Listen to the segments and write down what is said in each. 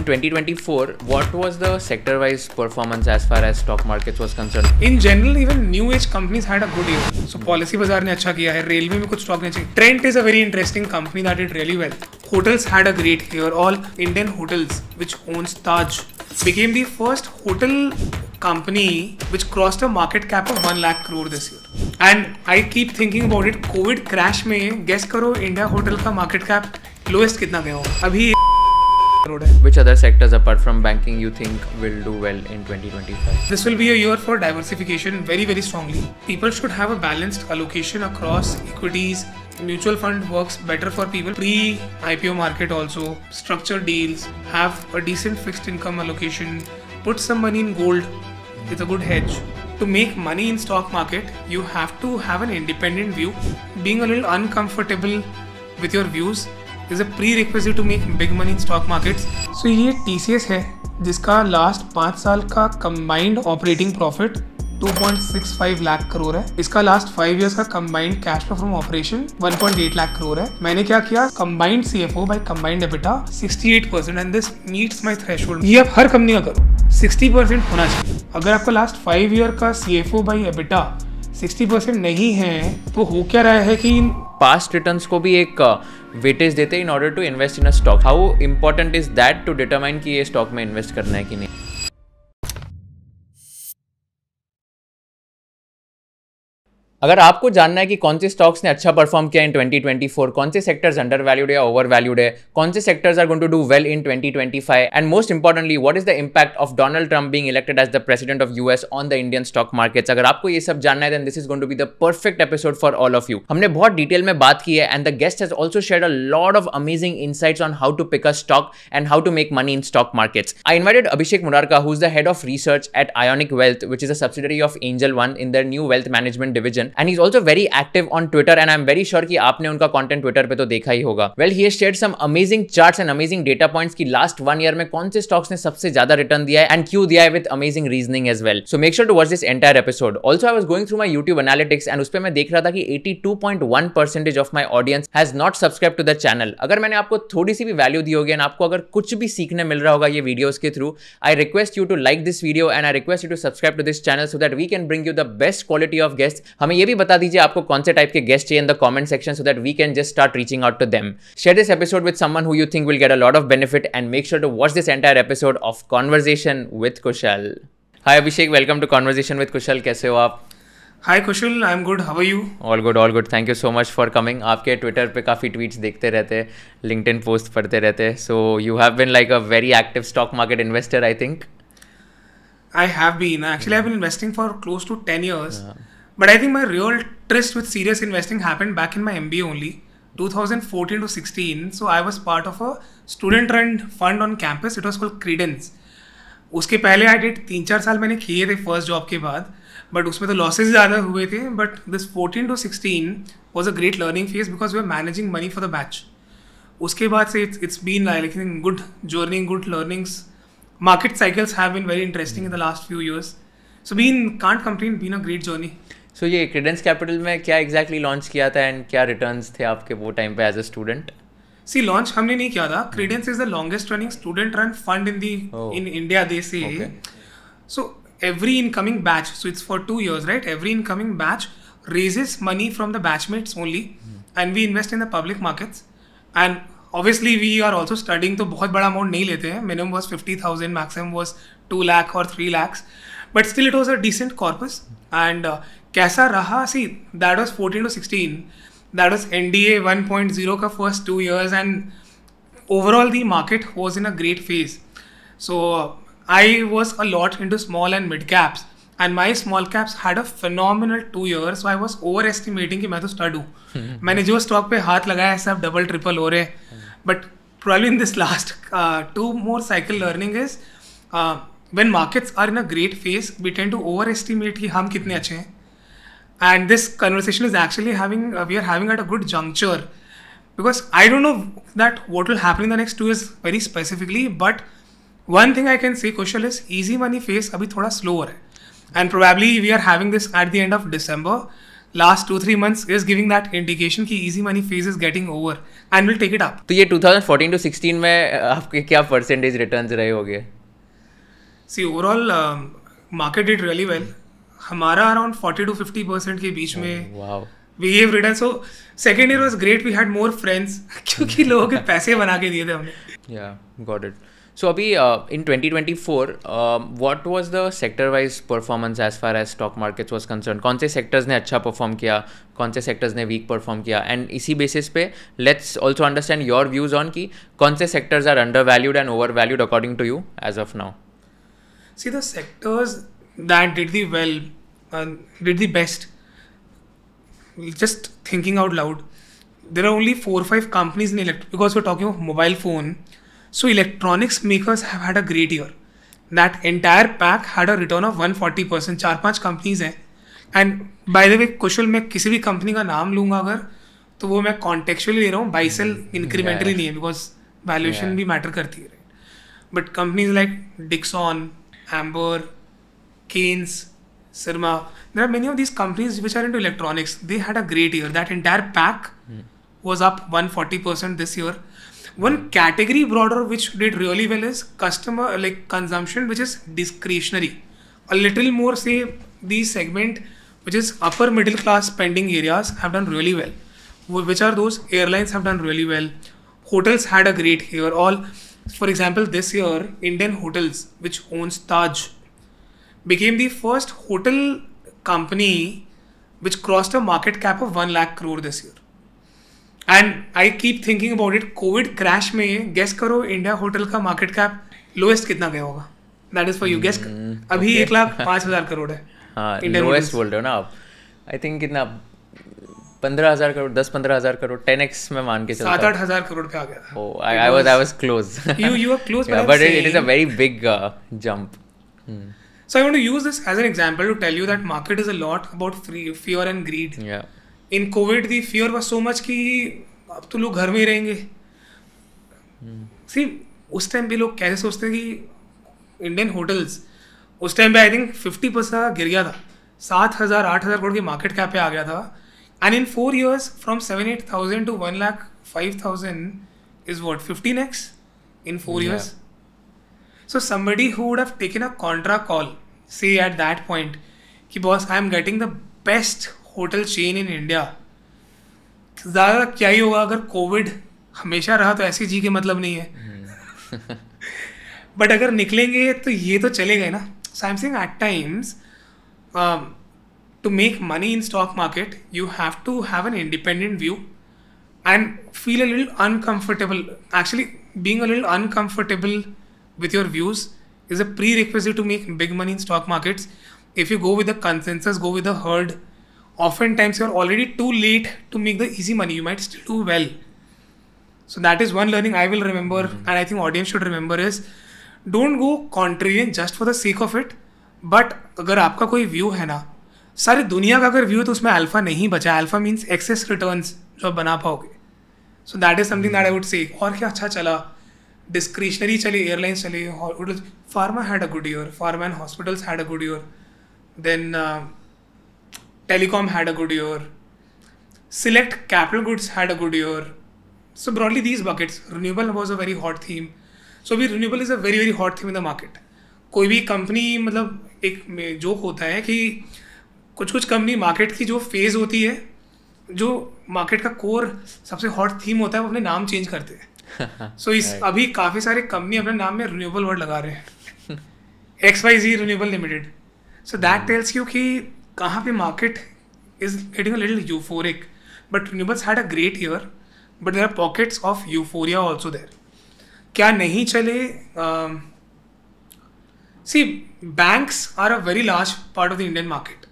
in 2024, what was the sector-wise performance as far as stock markets was concerned? In general, even new age companies had a good year. So Policy Bazaar ने अच्छा किया है, railway में कुछ stock ने चाहिए. Trent is a very interesting company that did really well. Hotels had a great year. All Indian hotels, which owns Taj, became the first hotel company which crossed a market cap of 1 lakh crore this year. And I keep thinking about it. COVID crash में guess करो India hotel का market cap lowest कितना गया होगा? अभी Which other sectors apart from banking you think will do well in 2025? This will be a year for diversification very, very strongly. People should have a balanced allocation across equities. Mutual fund works better for people. Pre-IPO market also. Structured deals. Have a decent fixed income allocation. Put some money in gold. It's a good hedge. To make money in stock market, you have to have an independent view. Being a little uncomfortable with your views is a prerequisite to make big money in stock markets. So ये TCS है जिसका last 5 साल का combined operating profit 2.65 lakh crore है. इसका last 5 years का combined cash flow from operation 1.8 lakh crore है. मैंने क्या किया, combined CFO by combined EBITDA 68% and this meets my threshold. ये आप हर कंपनी का करो, 60% होना चाहिए. अगर आपका लास्ट 5 ईयर का CFO बाय एबिटा 60% नहीं है तो हो क्या रहा है कि पास्ट रिटर्न्स को भी एक वेटेज देते हैं in order to invest in a stock. How important is that to determine कि ये स्टॉक में इन्वेस्ट करना है कि नहीं? अगर आपको जानना है कि कौन से स्टॉक्स ने अच्छा परफॉर्म किया इन 2024, कौन से सेक्टर्स अंडर वैल्यूड या ओवर वैल्यूड है, कौन से sectors are going to do well in 2025, and most importantly what is the impact of Donald Trump being elected as the president of US on the Indian stock markets, अगर आपको ये सब जानना है then this is going to be the perfect episode for all of you. हमने बहुत detail में बात की है and the guest has also shared a lot of amazing insights on how to pick a stock and how to make money in stock markets. I invited Abhishek Munarka, who is the head of research at Ionic Wealth, which is a subsidiary of Angel One in their new wealth management division, and he's also very active on Twitter and I'm very sure कि आपने उनका content Twitter पे तो देखा ही होगा. Well, he has shared some amazing charts and amazing data points कि last 1 year में कौन से stocks ने सबसे ज्यादा return दिया है and क्यों दिया है with amazing reasoning as well. So make sure to watch this entire episode. Also, I was going through my YouTube analytics and उस पे मैं देख रहा था कि 82.1% of my audience has not subscribed to the channel. अगर मैंने आपको थोड़ी सी भी वैल्यू दी होगी और आपको अगर कुछ भी सीखने मिल रहा होगा ये वीडियोस के through, I request you to like this video and I request you to subscribe to this channel so that we can bring you the best quality of guests. हमें ये भी बता दीजिए आपको कौन से टाइप के गेस्ट चाहिए in the comment section so that we can just start reaching out to them. Share this episode with someone who you think will get a lot of benefit and make sure to watch this entire episode of Conversation with Kushal. Hi Abhishek, welcome to Conversation with Kushal. कैसे हो आप? Hi Kushal, I'm good. How are you? All good, all good. Thank you so much for coming. आपके Twitter पे काफ़ी tweets देखते रहते हैं, LinkedIn post पढ़ते रहते हैं. So you have been like a very active stock market investor, I think. I have been. Actually, I've been investing for close to 10 years. But I think my real tryst with serious investing happened back in my MBA only, 2014 to 16. So I was part of a student-run fund on campus. It was called Credence. उसके पहले I did 3-4 साल मैंने किए थे first job के बाद, but उसमें तो लॉसेज ज़्यादा हुए थे. But this 14 to 16 was a great learning phase because we were managing money for the batch. उसके बाद से it's been like a good journey, good learnings. Market cycles have been very interesting in the last few years. So can't complain, been a great journey. So ये Credence Capital में क्या exactly launch किया था and क्या returns थे आपके वो time पे as a student? See, launch हमने नहीं किया था. Credence is the longest running student run fund in India, they say. Okay. So every incoming batch, so it's for 2 years, right? Every incoming batch raises money from the batchmates only, and we invest in the public markets. And obviously we are also studying, तो बहुत बड़ा amount नहीं लेते हैं. Minimum was 50,000, maximum was 2 lakh or 3 lakhs. But still it was a decent corpus. And कैसा रहा? See, that was 14 to 16. That was NDA 1.0 का first 2 years, and overall the market was in a great phase. So I was a lot into small and mid caps, and my small caps had a phenomenal 2 years. So I was overestimating कि मैं तो stud हूँ. मैंने जो stock पे हाथ लगाया सब double triple हो रहे. But probably in this last 2 more cycle learning is when markets are in a great phase, we tend to overestimate कि हम कितने अच्छे हैं. And this conversation is actually we are having at a good juncture, because I don't know that what will happen in the next 2 years very specifically, but one thing I can say, Kushal, is easy money phase अभी थोड़ा slower है, and probably we are having this at the end of December. last 2-3 months is giving that indication कि easy money phase is getting over and will take it up. तो ये 2014 to 16 में आपके क्या percentage returns रहे होंगे? See, overall market did really well. हमारा around 40 to 50% के बीच में Wow. we gave return. So second year was great. We had more friends क्योंकि लोगों के पैसे बना के दिए थे हमने. Yeah, got it. So अभी in 2024, what was the sector-wise performance as far as stock markets was concerned? कौन से sectors ने अच्छा perform किया, कौन से sectors ने weak perform किया? And इसी basis पे let's also understand your views on कि कौन से sectors are undervalued and overvalued according to you as of now. See, the sectors that did the best. Just thinking out loud, there are only 4 or 5 companies in because we're talking of mobile phone. So electronics makers have had a great year. That entire pack had a return of 140%. 4-5 companies हैं. And by the way, कुशल मैं किसी भी company का नाम लूँगा अगर तो वो मैं कॉन्टेक्चुअली ले रहा हूँ, बाई सेल इंक्रीमेंटली नहीं है, बिकॉज वैल्यूएशन भी मैटर करती है. But companies like Dixon, Amber, Kaynes, Sirma, there are many of these companies which are into electronics. They had a great year. That entire pack was up 140% this year. One category broader which did really well is customer like consumption, which is discretionary. A little more, say, the segment which is upper middle class spending areas have done really well. Which are those? Airlines have done really well. Hotels had a great year. For example, this year, Indian Hotels, which owns Taj, became the first hotel company which crossed a market cap of 1 lakh crore this year. And I keep thinking about it. COVID crash में guess करो India hotel का market cap lowest कितना गया होगा? That is for you. Guess. अभी 1,05,000 करोड़ है. हाँ, lowest बोल रहे हो ना आप? I think कितना 15,000 करोड़, 10-15,000 करोड़, 10x में मान के चलता हूँ. 7-8,000 करोड़ पे आ गया था. Oh, I was close. You were close, yeah, but it is a very big jump. So I want to use this as an example to tell you that market is a lot about fear and greed. Yeah. In COVID, the fear was so much कि अब तो लोग घर में ही रहेंगे. See, उस time पे लोग कैसे सोचते हैं कि इंडियन होटल्स उस टाइम पे आई थिंक 50% गिर गया था. 7,000-8,000 करोड़ की मार्केट कैप पे आ गया था. And in 4 years, from 7,000-8,000 to 1,05,000 is what, 15x in 4 years? So somebody who would have taken a contra call, say at that point, कि boss, I am getting the best hotel chain in India. ज़्यादा क्या ही होगा अगर Covid हमेशा रहा तो ऐसी जी के मतलब नहीं है. बट अगर निकलेंगे तो ये तो चलेगा ना. So I'm saying at times, to make money in stock market, you have to have an independent view and feel a little uncomfortable. Actually, being a little uncomfortable with your views is a prerequisite to make big money in stock markets. If you go with the consensus, go with the herd, oftentimes you're already too late to make the easy money. You might still do well. So that is one learning I will remember, and I think audience should remember is don't go contrarian just for the sake of it. But अगर आपका कोई view है ना, सारी दुनिया का अगर view है तो उसमें अल्फा नहीं बचा. अल्फा मीन्स एक्सेस रिटर्न्स जो आप बना पाओगे. So that is something that I would say. और क्या अच्छा चला, discretionary चले, airlines चले, hotels, pharma had a good year, pharma and hospitals had a good year, then telecom had a good year, select capital goods had a good year. So broadly these buckets, renewable was a very hot theme. So भी renewable is a very very hot theme in the market. कोई भी company मतलब एक joke होता है कि कुछ company market की जो फेज होती है, जो मार्केट का कोर सबसे हॉट थीम होता है, वो अपने नाम चेंज करते हैं. So इस अभी काफ़ी सारे कंपनी अपने नाम में रिन्यूएबल वर्ड लगा रहे हैं. XYZ renewable limited. So that tells you कि कहाँ पे market is getting a little euphoric. But renewables had a great year, but there are pockets of euphoria also there. क्या नहीं चले? See, banks are a very large part of the Indian market.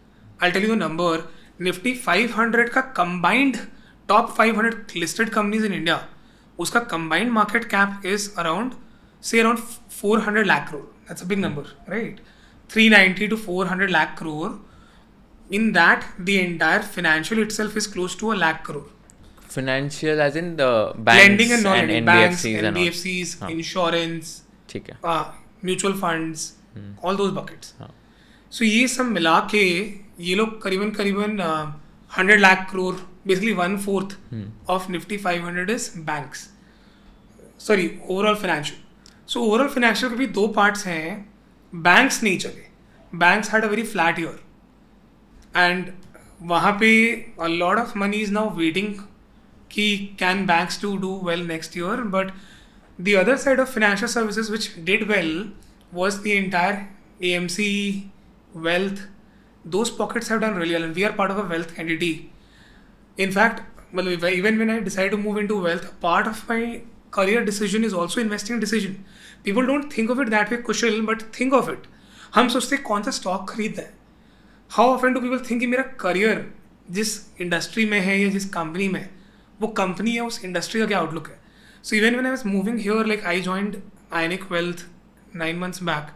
I'll tell you the number. Nifty 500 का combined top 500 listed companies in India, उसका combined market cap is around 400 lakh crore. That's a big number, right? 390 to 400 lakh crore. In that, the entire financial itself is close to 1 lakh crore. Financial as in the banks lending and non-lending, banks, NBFCs NBFCs, insurance, ठीक है, mutual funds, all those buckets. So ये सब मिला के ये लोग करीबन 100 lakh crore, basically 1/4 of Nifty 500 is banks. Sorry, overall financial. So overall financial के भी दो parts हैं. Banks नहीं चले. Banks had a very flat year. And वहाँ पे a lot of money is now waiting कि can banks do well next year. But the other side of financial services which did well was the entire AMC, wealth. Those pockets have done really well, and we are part of a wealth entity. In fact, well, even when I decided to move into wealth, part of my career decision is also investing decision. People don't think of it that way, Kushal, but think of it. हम सोचते हैं कौन सा stock खरीदना है. How often do people think कि मेरा career जिस इंडस्ट्री में है या जिस कंपनी में, वो कंपनी है, उस इंडस्ट्री का क्या आउटलुक है. So even when I was moving here, like I joined Ionic Wealth 9 months back,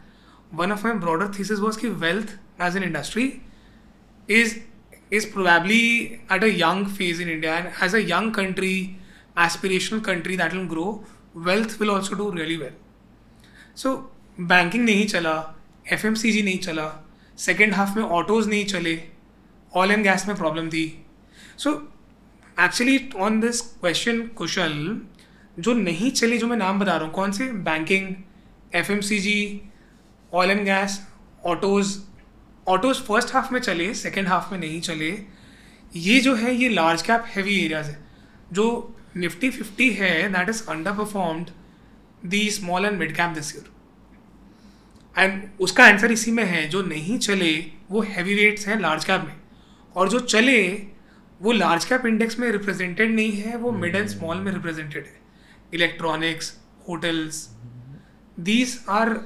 one of my broader thesis was कि wealth as an industry is probably at a young phase in India, and as a young country, aspirational country that will grow, wealth will also do really well. So banking नहीं चला, FMCG नहीं चला, second half में autos नहीं चले, oil and gas में problem थी. So actually on this question Kushal, जो नहीं चले, जो मैं नाम बता रहा हूँ, कौन से? Banking, FMCG, oil and gas, autos first half में चले, सेकेंड हाफ में नहीं चले. ये जो है ये लार्ज कैप हैवी एरियाज है. जो निफ्टी 50 है that is underperformed the small and mid cap this year. And उसका आंसर इसी में है, जो नहीं चले वो हैवी वेट्स हैं लार्ज कैप में, और जो चले वो लार्ज कैप इंडेक्स में रिप्रेजेंटेड नहीं है, वो मिड एंड स्मॉल में रिप्रेजेंटेड है. Electronics, hotels, these are,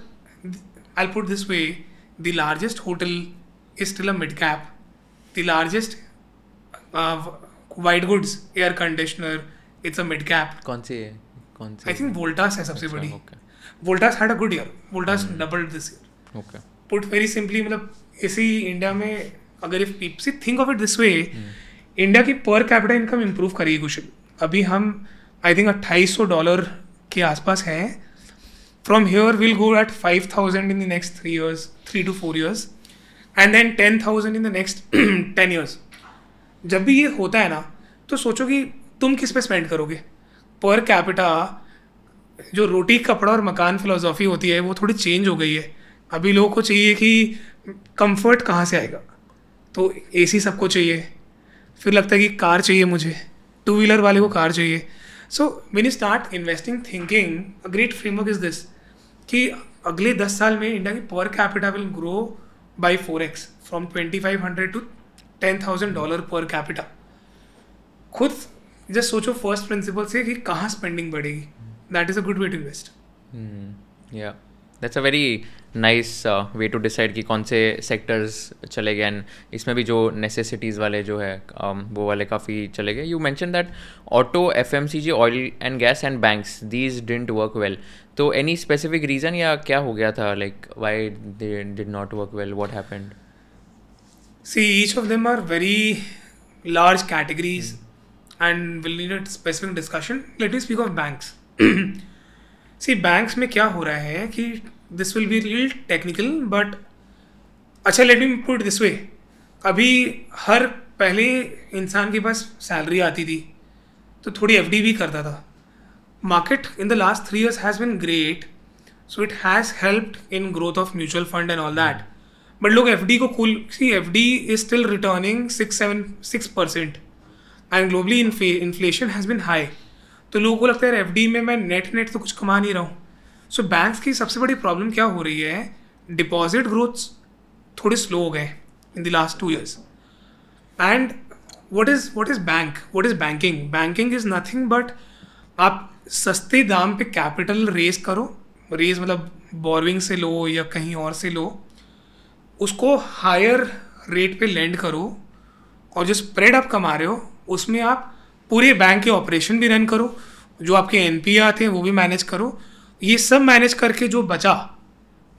I put this way, the largest hotel is still a mid cap. The largest white goods air conditioner, it's a mid cap. कौन सी? I think Voltas है सबसे बड़ी. Voltas had a good year. Voltas doubled this year. Okay. Put very simply, मतलब इसी India में अगर if people think of it this way, India की per capita income improve करेगी कुछ. अभी हम आई थिंक $2,800 के आसपास हैं. From here will go at 5,000 in the next 3 to 4 years, and then 10,000 in the next 10 years. जब भी ये होता है ना, तो सोचो कि तुम किस पे स्पेंड करोगे. पर कैपिटा जो रोटी कपड़ा और मकान फिलोसॉफी होती है वो थोड़ी चेंज हो गई है. अभी लोगों को चाहिए कि कंफर्ट कहाँ से आएगा, तो एसी सबको चाहिए, फिर लगता है कि कार चाहिए मुझे, 2 व्हीलर वाले को कार चाहिए. So when you start investing thinking, a great framework is this कि अगले 10 साल में इंडिया की per capita will grow by 4x, from $2,500 to $10,000 per capita. खुद जस्ट सोचो फर्स्ट प्रिंसिपल से कि कहाँ स्पेंडिंग बढ़ेगी. That is a good way to invest. Yeah, that's a very nice way to decide कि कौन से sectors चलेंगे, and इसमें भी जो necessities वाले जो है वो वाले काफ़ी चलेंगे. You mentioned that auto, FMCG, oil and gas and banks, these didn't work well. तो any specific reason या क्या हो गया था, like why they did not work well? What happened? See, each of them are very large categories and will need a specific discussion. Let me speak of banks. See banks में क्या हो रहा है कि this will be real technical, but अच्छा let me put this way. अभी हर पहले इंसान के पास सैलरी आती थी तो थोड़ी FD भी करता था. Market in the last 3 years has been great, so it has helped in growth of mutual fund and all that. But लोग FD को cool, see FD is still returning 6% and globally inflation has been high. तो लोगों को लगता है FD में मैं net तो कुछ कमा नहीं रहा हूँ. सो बैंक्स की सबसे बड़ी प्रॉब्लम क्या हो रही है, डिपॉजिट ग्रोथ थोड़े स्लो हो गए इन the last 2 years. And what is bank, what is banking? Banking is nothing but आप सस्ते दाम पे कैपिटल रेज करो. रेज मतलब बोरोइंग से लो या कहीं और से लो, उसको हायर रेट पे लेंड करो, और जो स्प्रेड आप कमा रहे हो उसमें आप पूरे बैंक के ऑपरेशन भी रन करो, जो आपके NPA आते हैं वो भी मैनेज करो. ये सब मैनेज करके जो बचा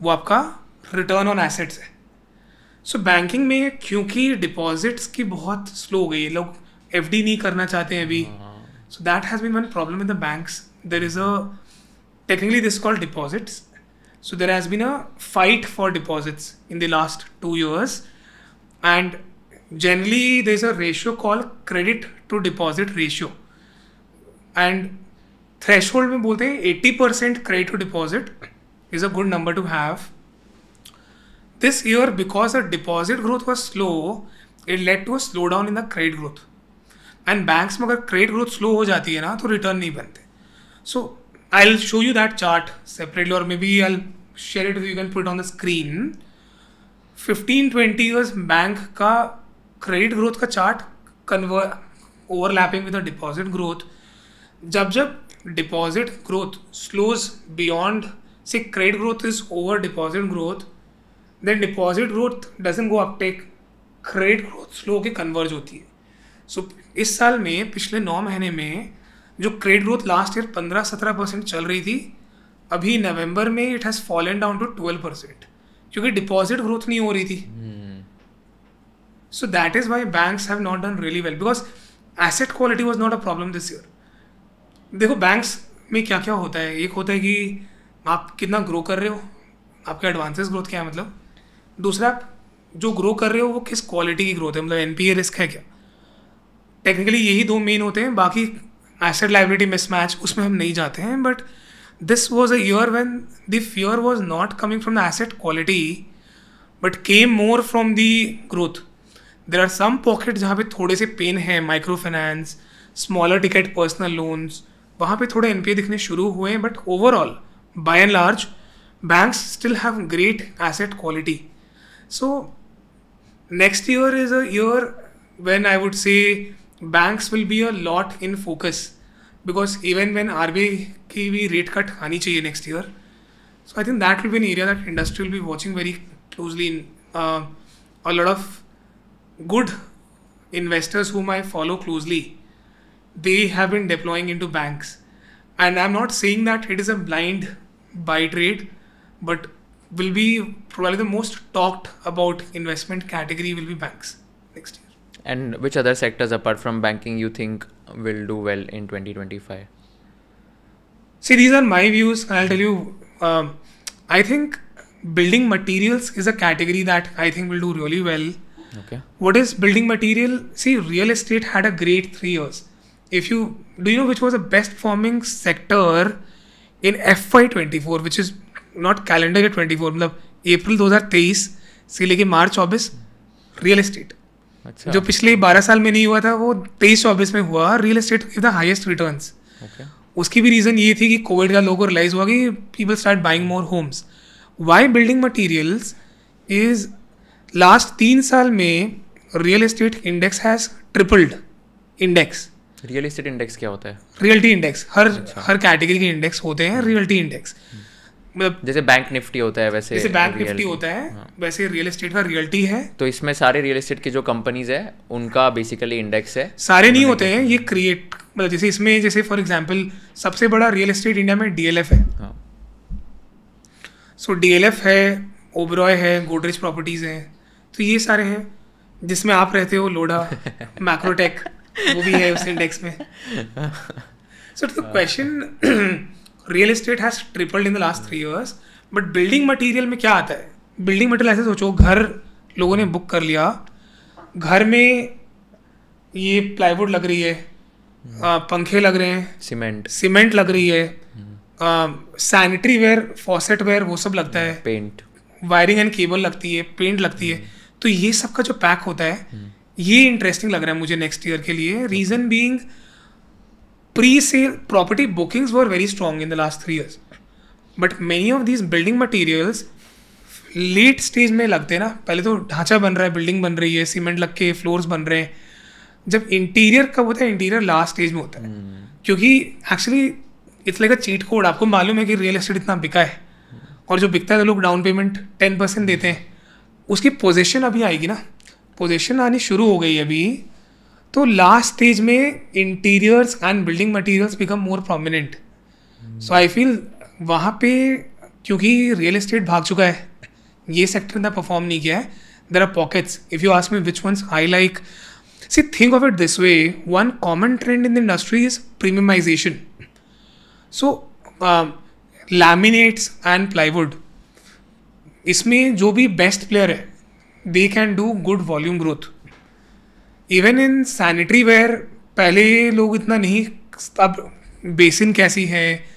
वो आपका रिटर्न ऑन एसेट्स है. सो बैंकिंग में क्योंकि डिपॉजिट्स की बहुत स्लो हो गई है, लोग FD नहीं करना चाहते हैं अभी. So that has been one problem with the banks. There is a, technically this called deposits. So there has been a fight for deposits in the last 2 years, and generally there's a ratio called credit to deposit ratio, and threshold में बोलते हैं 80% credit to deposit is a good number to have. This year, because the deposit growth was slow, it led to a slowdown in the credit growth. And banks में अगर credit growth slow हो जाती है ना तो return नहीं बनते. So I'll show you that chart separately, or maybe I'll share it with you. You can put it on the screen. 15-20 years bank का credit growth का chart overlapping with the deposit growth. जब deposit growth slows beyond, say credit growth is over deposit growth, then deposit growth doesn't go uptake, credit growth slow के converge होती है. So इस साल में पिछले 9 महीने में जो credit growth last year 15-17% चल रही थी, अभी नवंबर में it has fallen down to 12% क्योंकि deposit growth नहीं हो रही थी. So that is why banks have not done really well, because asset quality was not a problem this year. देखो बैंक्स में क्या क्या होता है, एक होता है कि आप कितना ग्रो कर रहे हो, आपके एडवांसेस ग्रोथ क्या है, मतलब दूसरा आप जो ग्रो कर रहे हो वो किस क्वालिटी की ग्रोथ है, मतलब एनपीए रिस्क है क्या. टेक्निकली यही 2 मेन होते हैं, बाकी एसेट लाइबिलिटी मिसमैच उसमें हम नहीं जाते हैं. But this was a year when the fear was not coming from the asset quality but came more from the growth. There are some pocket जहाँ पे थोड़े से पेन है, microfinance, smaller ticket personal loans, वहाँ पे थोड़े NPA दिखने शुरू हुए. But overall by and large banks still have great asset quality. So next year is a year when I would say banks will be a lot in focus, because even when RBI की भी rate cut आनी चाहिए next year, so I think that will be an area that industry will be watching very closely. A lot of good investors whom I follow closely, they have been deploying into banks, and I'm not saying that it is a blind buy trade, but will be probably the most talked about investment category will be banks next year. And which other sectors apart from banking you think will do well in 2025? See, these are my views. I'll tell you, I think building materials is a category that I think will do really well. Okay. What is building material? See, real estate had a great 3 years. Do you know which was the best performing sector in FY24, which is not calendar 24, मतलब अप्रैल 2023 से लेके मार्च 24, real estate. अच्छा. जो पिछले 12 साल में नहीं हुआ था वो 23-24 में हुआ. Real estate is the highest returns. उसकी भी रीज़न ये थी कि कोविड का लोगों को रियलाइज हुआ कि people start buying more homes. Why building materials is last 3 साल में real estate index has tripled. Index, real estate index क्या होता है? Realty index. हर कैटेगरी के इंडेक्स होते हैं रियल्टी इंडेक्स. मतलब जैसे बैंक निफ्टी होता है वैसे, जैसे बैंक निफ्टी होता है वैसे रियल एस्टेट का रियल्टी है. तो इसमें सारे रियल एस्टेट की जो कंपनीज है उनका बेसिकली इंडेक्स है. सारे नहीं होते हैं, ये क्रिएट, मतलब जैसे इसमें जैसे फॉर एग्जांपल सबसे बड़ा रियल एस्टेट इंडिया में डीएलएफ है. सो डीएलएफ है, ओबरॉय है, गोदरेज प्रॉपर्टीज है, तो ये सारे हैं. जिसमें आप रहते हो लोडा, मैक्रोटेक, वो भी है उस इंडेक्स में. So the question, real estate has tripled in the last 3 years, but building material में क्या आता है? बिल्डिंग मटेरियल ऐसे सोचो, घर लोगों ने बुक कर लिया, घर में ये प्लाईवुड लग रही है, पंखे लग रहे हैं, सीमेंट लग रही है, सैनिटरी वेयर, फॉसेट वेयर वो सब लगता है, पेंट, वायरिंग एंड केबल लगती है, पेंट लगती है. तो ये सब का जो पैक होता है ये इंटरेस्टिंग लग रहा है मुझे नेक्स्ट ईयर के लिए. Reason being pre-sale property bookings were very strong in the last 3 years, but many of these building materials late stage में लगते हैं ना. पहले तो ढांचा बन रहा है, बिल्डिंग बन रही है, सीमेंट लग के फ्लोर्स बन रहे हैं. जब इंटीरियर कब होता है? इंटीरियर लास्ट स्टेज में होता है. क्योंकि actually it's like a cheat code. आपको मालूम है कि रियल एस्टेट इतना बिका है, और जो बिकता है तो लोग डाउन पेमेंट 10% देते हैं. उसकी पोजीशन अभी आएगी ना, पोजीशन आनी शुरू हो गई अभी. तो लास्ट स्टेज में interiors and building materials become more prominent. So I feel वहाँ पे क्योंकि रियल एस्टेट भाग चुका है, ये सेक्टर ने परफॉर्म नहीं किया है. There are pockets. If you ask me which ones I like, see think of it this way, one common trend in the industry is premiumisation. So laminates and plywood, इसमें जो भी best player है they can do good volume growth. Even in sanitary ware पहले लोग इतना नहीं, अब basin कैसी है,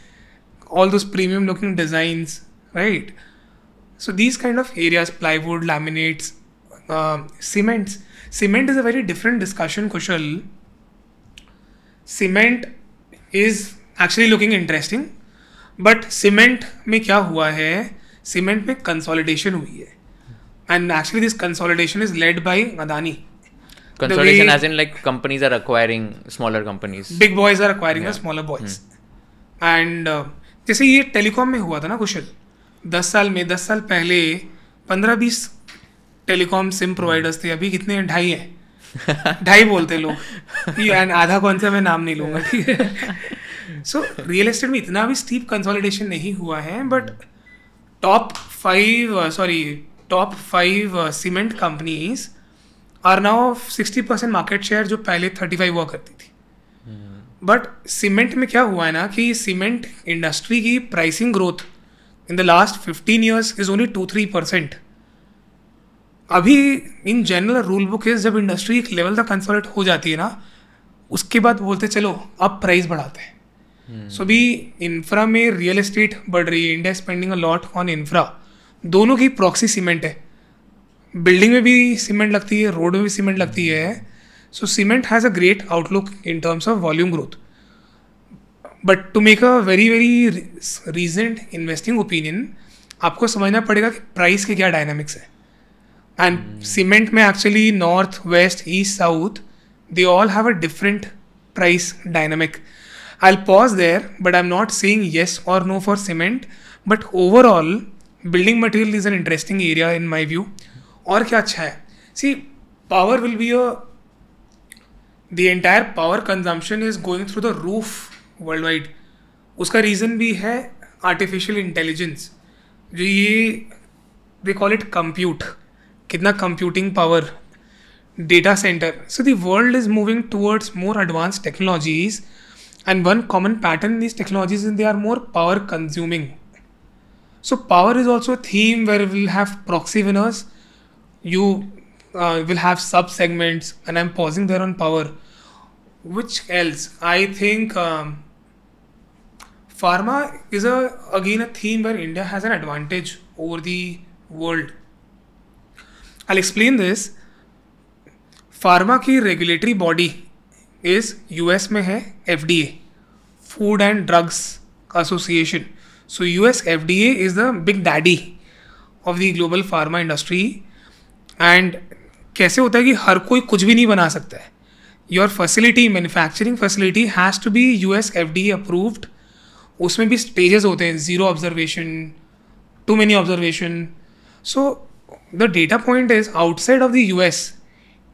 all those premium looking designs, right? So these kind of areas, plywood, laminates, cements. Cement is a very different discussion, Kushal. Cement is actually looking interesting, but cement में क्या हुआ है? Cement में consolidation हुई है, and actually this consolidation is led by Adani. Consolidation as in like companies are acquiring smaller companies. Big boys are acquiring the smaller boys. And जैसे ये telecom में हुआ था ना कुशल, 10 साल पहले 15-20 टेलीकॉम सिम प्रोवाइडर्स थे, अभी कितने? 2.5 है। 2.5 बोलते लोग, एंड आधा कौन सा मैं नाम नहीं लूँगा, ठीक है। सो रियल एस्टेट में इतना भी स्टीप कंसोलिडेशन नहीं हुआ है, but top 5 cement companies are now 60% market share, जो पहले 35 हुआ करती थी। बट सीमेंट में क्या हुआ है ना कि सीमेंट इंडस्ट्री की pricing growth in the last 15 years is only 2-3%। अभी in general rule book is जब इंडस्ट्री एक लेवल तक कंसोलिडेट हो जाती है ना, उसके बाद बोलते चलो अब प्राइस बढ़ाते हैं। सो भी इंफ्रा में रियल एस्टेट बढ़ रही है, India spending a lot on infra, दोनों की प्रॉक्सी सीमेंट है। बिल्डिंग में भी सीमेंट लगती है, रोड में भी सीमेंट लगती है। So cement has a great outlook in terms of volume growth. But to make a very reasoned investing opinion, आपको समझना पड़ेगा कि प्राइस के क्या डायनामिक्स है। एंड सीमेंट में actually north, west, east, south, they all have a different price dynamic. I will pause there, but I am not saying yes और no for cement, but overall building material is an interesting area in my view. और क्या अच्छा है, see power will be the entire power consumption is going through the roof worldwide. उसका reason भी है artificial intelligence, जो ये they call it compute, कितना computing power, data centre. So the world is moving towards more advanced technologies, and one common pattern in these technologies is they are more power consuming. So power is also a theme where we'll have proxy winners. You will have sub segments, and I'm pausing there on power. Which else? I think pharma is again a theme where India has an advantage over the world. I'll explain this. Pharma की regulatory body is US में है FDA, Food and Drugs Association. So US FDA is the big daddy of the global pharma industry. And कैसे होता है कि हर कोई कुछ भी नहीं बना सकता है. Your facility, manufacturing facility has to be US FDA approved. उसमें भी stages होते हैं, zero observation, too many observation. So the data point is outside of the US,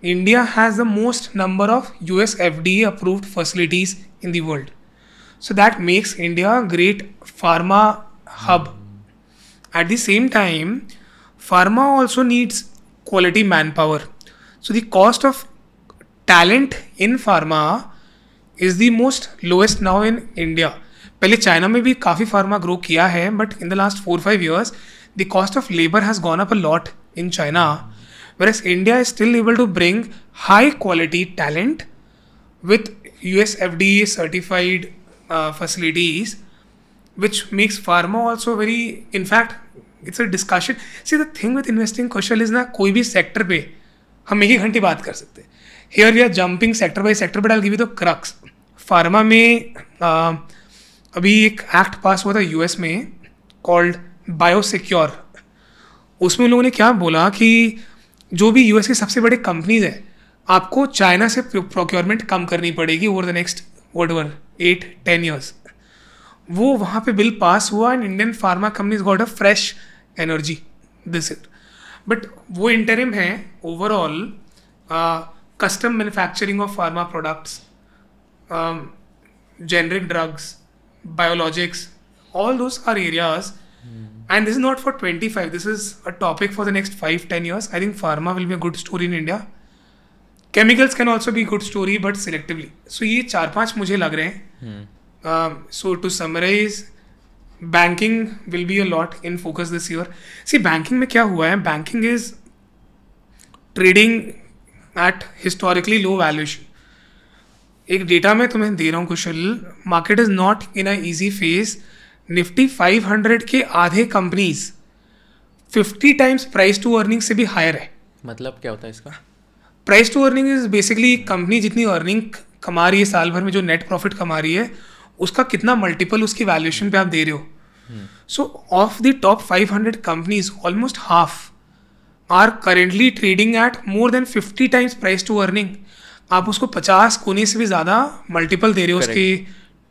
India has the most number of US FDA approved facilities in the world. So that makes India a great pharma hub. At the same time, pharma also needs quality manpower. So the cost of talent in pharma is the most lowest now in India. पहले China में भी काफ़ी pharma grow किया है, but in the last 4-5 years the cost of labor has gone up a lot in China, whereas India is still able to bring high quality talent with US FDA certified facilities, which makes pharma also very, in fact it's a discussion. See, the thing with investing Kaushal is ना, कोई भी sector पे हम एक ही घंटे बात कर सकते हैं. Here we are jumping sector by sector, but I'll give you the crux. Pharma में अभी एक एक्ट पास हुआ था यूएस में कॉल्ड बायोसिक्योर. उसमें लोगों ने क्या बोला कि जो भी यूएस के सबसे बड़े कंपनीज हैं, आपको चाइना से प्रोक्योरमेंट कम करनी पड़ेगी over the next whatever 8-10 years. वो वहाँ पे बिल पास हुआ and Indian pharma companies got a fresh energy this it. But वो इंटरिम है. Overall custom manufacturing of pharma products, generic drugs, biologics, all those are areas. And this is not for 25, this is a topic for the next 5-10 years. I think pharma will be a good story in India. Chemicals can also be a good story, but selectively. So ये 4-5 मुझे लग रहे हैं. So to summarize, banking will be a lot in focus this year. See, banking में क्या हुआ है, banking is trading at historically low valuation. एक डेटा मैं तुम्हें दे रहा हूँ Kushal, market is not in a easy phase. Nifty 500 के आधे companies 50 times price to earning से भी हायर है. मतलब क्या होता है इसका? Price to earning is basically company जितनी अर्निंग कमा रही है साल भर में, जो नेट प्रॉफिट कमा रही है, उसका कितना मल्टीपल उसकी वैल्यूएशन पे आप दे रहे हो. So of the top 500 companies almost half are currently trading at more than 50 times price to earning. आप उसको 50 गुने से भी ज्यादा मल्टीपल दे रहे हो उसकी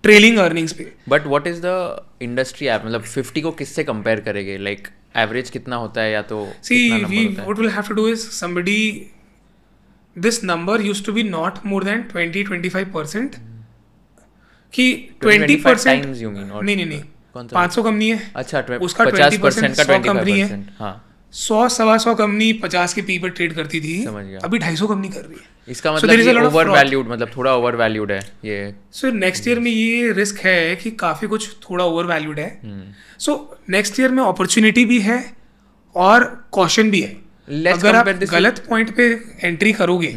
ट्रेलिंग अर्निंग्स पे. But what is the industry app, मतलब 50 को किससे कंपेयर करेंगे? लाइक एवरेज कितना होता है, या तो see we what will have to do is somebody this number used to be not more than 20-25% कि 20% यू मीन? नहीं 500 कंपनी है. अच्छा, उसका 50% का 100 कंपनी है. 25%. हाँ, 100-125 कंपनी 50 के पी पर ट्रेड करती थी, समझ गया. अभी 250 कंपनी कर रही है. इसका मतलब ये ओवर वैल्यूड, मतलब थोड़ा ओवर वैल्यूड है ये. सो नेक्स्ट ईयर में ये रिस्क है कि काफी कुछ थोड़ा ओवर वैल्यूड है. सो नेक्स्ट ईयर में अपॉर्चुनिटी भी है और कॉशन भी है. अगर आप गलत पॉइंट पे एंट्री करोगे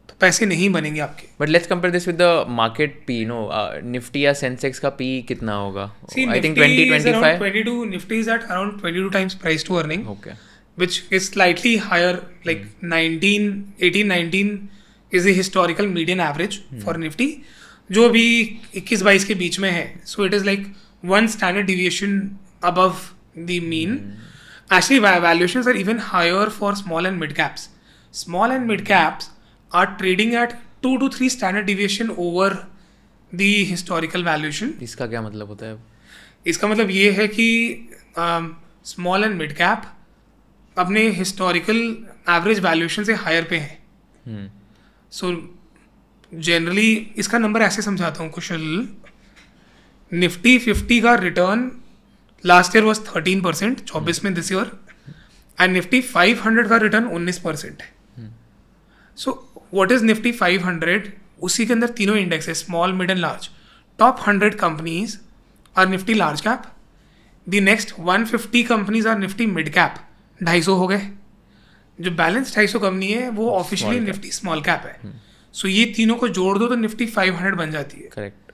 तो पैसे नहीं बनेंगे आपके. But let's compare this with the market P. No, Nifty या सेंसेक्स का पी कितना होगा? I think 20-25. 22. Nifty is at around 22 times price to earning, okay, which is slightly higher, like 18-19 is the historical median average for Nifty, जो अभी 21-22 के बीच में है. So it is like one standard deviation above the mean. Actually, valuations are even higher for small and mid caps. Small and mid caps are trading at 2 to 3 standard deviation over the historical valuation. इसका क्या मतलब होता है? इसका मतलब ये है कि small and mid cap अपने हिस्टोरिकल एवरेज वैल्यूएशन से हायर पे है. सो जनरली इसका नंबर ऐसे समझाता हूँ कुशल. निफ्टी 50 का रिटर्न लास्ट ईयर वॉज 13%, 24 में दिस ईयर, एंड निफ्टी 500 का रिटर्न 19% है. So what is Nifty 500? उसी के अंदर तीनों इंडेक्स है, small, mid and large. Top 100 companies are Nifty large cap. The next 150 companies are Nifty mid cap. 250 हो गए. जो बैलेंस 250 कंपनी है वो ऑफिशियली निफ्टी स्मॉल कैप है. सो ये तीनों को जोड़ दो तो निफ्टी 500 बन जाती है. Correct.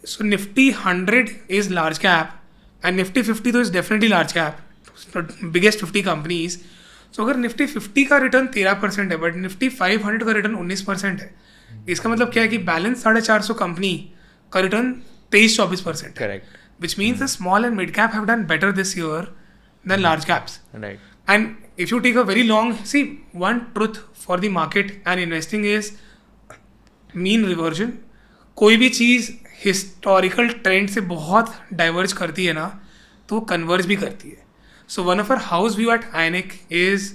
So Nifty 100 is large cap and Nifty 50 तो is definitely large cap, biggest 50 companies. So अगर निफ्टी 50 का रिटर्न 13% है बट निफ्टी 500 का रिटर्न 19% है, इसका मतलब क्या है कि बैलेंस 450 कंपनी का return 23-24%. Correct. Which means the small and mid cap have done better this year than large caps. Right. And if you take a very long, see, one truth for the market and investing is mean reversion. कोई भी चीज़ historical trend से बहुत diverge करती है ना, तो वो converge भी करती है. So one of our house view at INEC is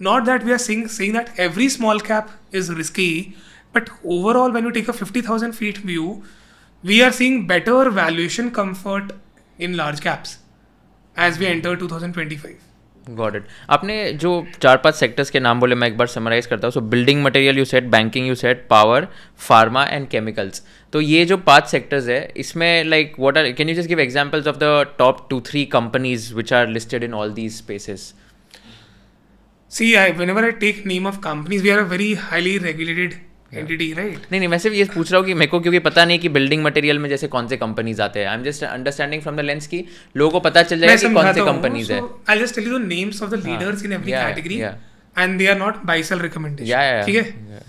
not that we are saying that every small cap is risky, but overall when you take a 50,000 feet view, we are seeing better valuation comfort in large caps as we enter 2025. Got it. आपने जो 4-5 sectors के नाम बोले, मैं एक बार summarise करता हूँ. So building material you said, banking you said, power, pharma and chemicals. तो ये जो 5 सेक्टर्स है, इसमें like what are, can you just give examples of the top 2-3 companies which are listed in all these spaces? See, whenever I take name of companies, we are a very highly regulated entity, right? नहीं, मैं सिर्फ ये पूछ रहा हूँ कि मेरे को क्योंकि पता नहीं कि बिल्डिंग मटेरियल में जैसे कौन से कंपनीज आते हैं. I am just understanding from the lens कि लोगों को पता चल जाएगा कि कौन से कंपनीज है. I'll just tell you the names of the leaders in every category, and they are not buy sell recommendation. ठीक है.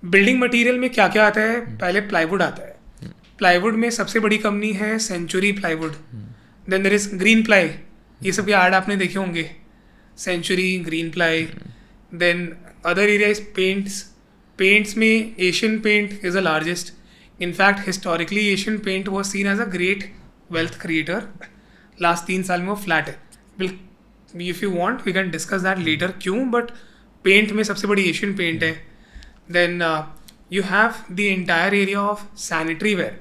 बिल्डिंग मटेरियल में क्या क्या आता है? पहले प्लाईवुड आता है. प्लाईवुड में सबसे बड़ी कंपनी है Century Plywood. Then there is Green Ply. ये सब के ऐड आपने देखे होंगे, Century, Green Ply. Then other area is paints. Paints में Asian paint is the largest. In fact historically Asian Paint was seen as a great wealth creator. Last 3 साल में वो फ्लैट है. Will if you want we can discuss that later क्यों, but paint में सबसे बड़ी Asian Paint है. Then you have the entire area of sanitary ware.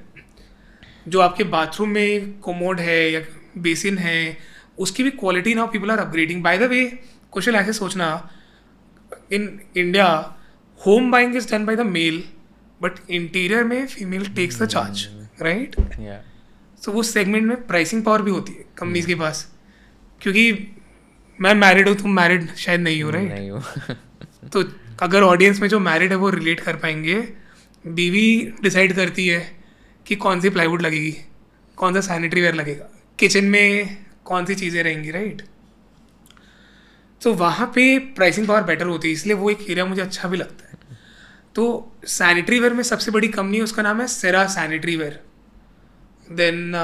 जो आपके बाथरूम में कोमोड है या बेसिन है, उसकी भी quality now people are upgrading. By the way question ऐसे सोचना, in India home buying is done by the male, but interior में female takes the charge, right? Yeah. So उस segment में pricing power भी होती है कंपनीज के पास. क्योंकि मैं मैरिड हूँ, तुम मैरिड शायद नहीं हो, राइट? नहीं हो. तो अगर ऑडियंस में जो मैरिड है वो रिलेट कर पाएंगे, बीवी डिसाइड करती है कि कौन सी प्लाईवुड लगेगी, कौन सा सैनिटरी वेयर लगेगा, किचन में कौन सी चीज़ें रहेंगी, राइट। तो वहाँ पे प्राइसिंग पावर बेटर होती है, इसलिए वो एक एरिया मुझे अच्छा भी लगता है। तो सैनिटरी वेयर में सबसे बड़ी कंपनी है, उसका नाम है सेरा सैनिटरी वेयर। देन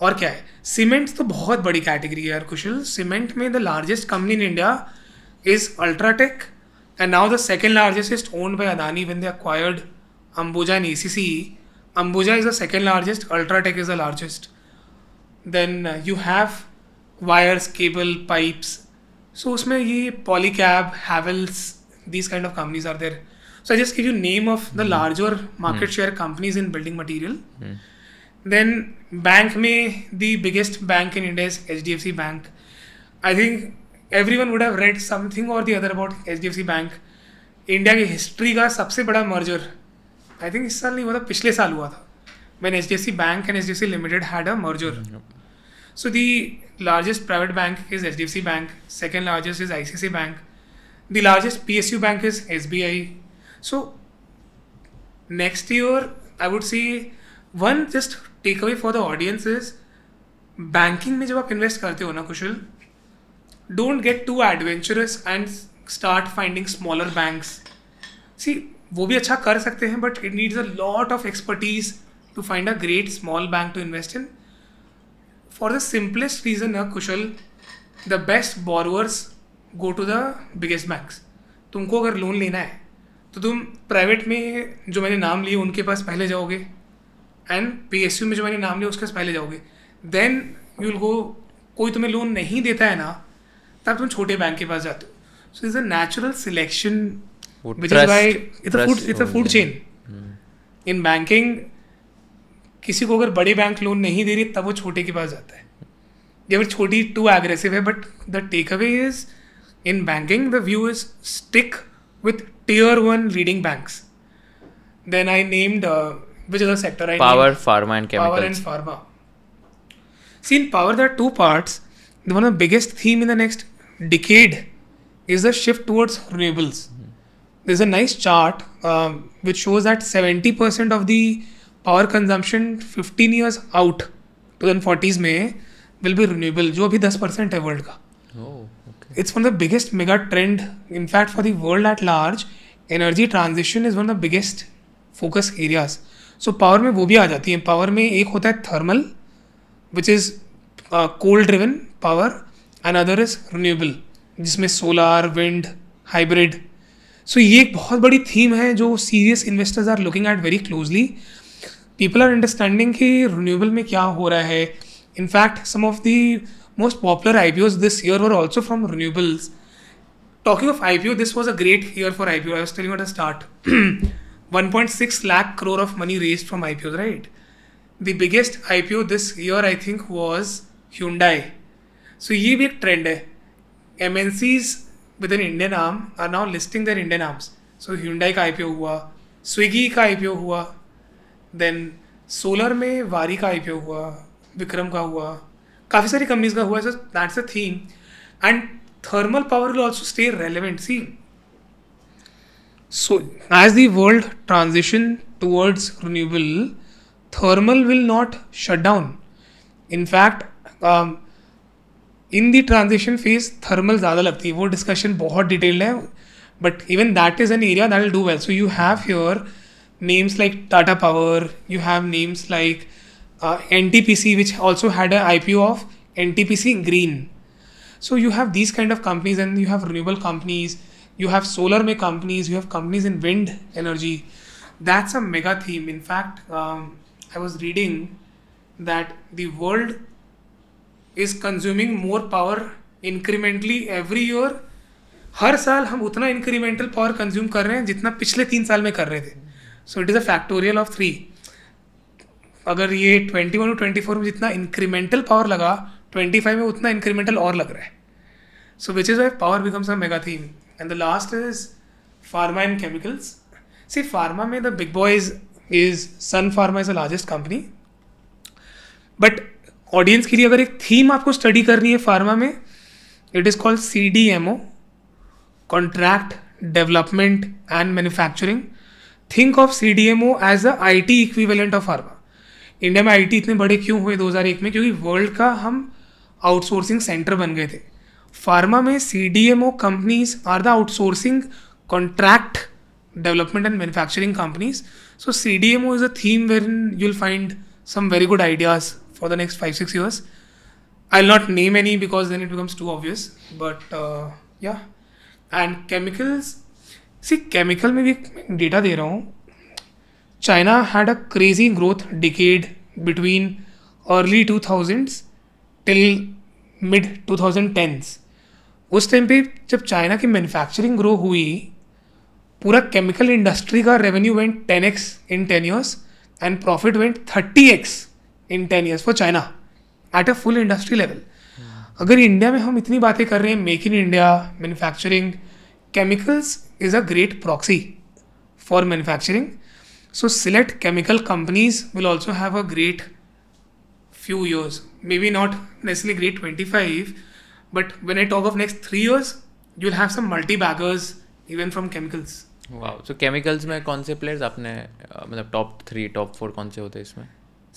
और क्या है, सीमेंट्स तो बहुत बड़ी कैटेगरी है यार कुशल। सीमेंट में the largest company in India is UltraTech, and now the second largest is owned by Adani when they acquired Ambuja and ACC. Ambuja is the second largest, UltraTech is the largest. Then you have wires, cable, pipes. So उसमें ये Polycab, Havells, these kind of companies are there. So I just give you name of the larger market share companies in building material. Then bank में the biggest bank in India is HDFC Bank. I think everyone would have read something or the other about HDFC Bank. India की history का सबसे बड़ा merger I think इस साल नहीं हुआ था, पिछले साल हुआ था, when HDFC Bank and HDFC Limited had a merger. So the largest private bank is HDFC Bank, second largest is ICICI Bank, the largest PSU bank is SBI. So next year I would say one just takeaway for the audience is banking में जब आप invest करते हो ना कुशल, don't get too adventurous and start finding smaller banks. See, वो भी अच्छा कर सकते हैं, but it needs a lot of expertise to find a great small bank to invest in. For the simplest reason ना Kushal, the best borrowers go to the biggest banks. तुमको अगर loan लेना है तो तुम प्राइवेट में जो मैंने नाम लिए उनके पास पहले जाओगे, एंड PSU में जो मैंने नाम लिया उसके पास पहले जाओगे. देन यू विल गो, कोई तुम्हें लोन नहीं देता है ना, तब तुम छोटे बैंक के पास जाते हो. So it's a natural selection which is why it's a food chain in banking. किसी को अगर बड़ी बैंक लोन नहीं दे रही तब वो छोटे के पास जाता है, या फिर छोटी टू एग्रेसिव है. But the takeaway is in banking, the view is stick with tier 1 leading banks. Then I named which other sector I power, named? Pharma and chemicals. Power and pharma. See, in power there are two parts. The one of the biggest theme in the next decade is the shift towards renewables. There's a nice chart which shows that 70% of the power consumption 15 years out 2040s में will be renewable, जो अभी 10% है world का. It's one of the biggest mega trend. In fact, for the world at large, energy transition is one of the biggest focus areas. So power में वो भी आ जाती है. Power में एक होता है thermal, which is coal driven power, and other is renewable, जिसमें solar, wind, hybrid. So ये एक बहुत बड़ी theme है जो serious investors are looking at very closely. People are understanding कि renewable में क्या हो रहा है. In fact, some of the most popular IPOs this year were also from renewables. Talking of IPO, this was a great year for IPO. I was telling you at the start. 1.6 lakh crore of money raised from IPOs, right? The biggest IPO this year, I think, was Hyundai. So ये भी एक trend है. MNCs with an Indian arm are now listing their Indian arms. So Hyundai का IPO हुआ, Swiggy का IPO हुआ, then solar में वारी का IPO हुआ, विक्रम का हुआ, काफ़ी सारी कंपनीज का हुआ. So that's a theme. And thermal power will also stay relevant. See, so as the world transition towards renewable, thermal will not shut down. In fact in the transition phase thermal ज़्यादा लगती है. वो discussion बहुत detailed है, but even that is an area that will do well. So you have here names like Tata Power, you have names like NTPC, which also had an IPO of NTPC Green. So you have these kind of companies, and you have renewable companies, you have solar में companies, you have companies in wind energy. That's a mega theme. In fact, I was reading that the world is consuming more power incrementally every year. हर साल हम उतना incremental power consume कर रहे हैं जितना पिछले 3 साल में कर रहे थे. So it is a factorial of 3. अगर ये 21 और 24 में जितना इंक्रीमेंटल पावर लगा, 25 में उतना इंक्रीमेंटल और लग रहा है. So which is why power becomes a mega theme. And the last is pharma and chemicals. See, pharma में the big boys is Sun Pharma is the largest company. But audience के लिए अगर एक theme आपको study करनी है pharma में, it is called CDMO, contract development and manufacturing. Think of CDMO as the IT equivalent of pharma. India में IT इतने बड़े क्यों हुए 2001 में? क्योंकि वर्ल्ड का हम आउटसोर्सिंग सेंटर बन गए थे. फार्मा में CDMO companies are the outsourcing contract development and manufacturing companies. So CDMO is a theme wherein you'll find some very good ideas for the next 5-6 years. I'll not name any because then it becomes too obvious. But yeah. And chemicals. See, chemical में भी data दे रहा हूँ. China had a crazy growth decade between early 2000s till mid 2010s. उस time पे जब China की manufacturing grow हुई, पूरा केमिकल इंडस्ट्री का revenue went 10x in 10 years and profit went 30x in 10 years for China at a full industry level. अगर India में हम इतनी बातें कर रहे हैं, make in India, manufacturing, chemicals is a great proxy for manufacturing. So select chemical companies will also have a great few years. Maybe not necessarily great 25, but when I talk of next 3 years, you'll have some multi-baggers even from chemicals. Wow. So chemicals में कौन से players आपने मतलब top 3, top 4 कौन से होते हैं इसमें?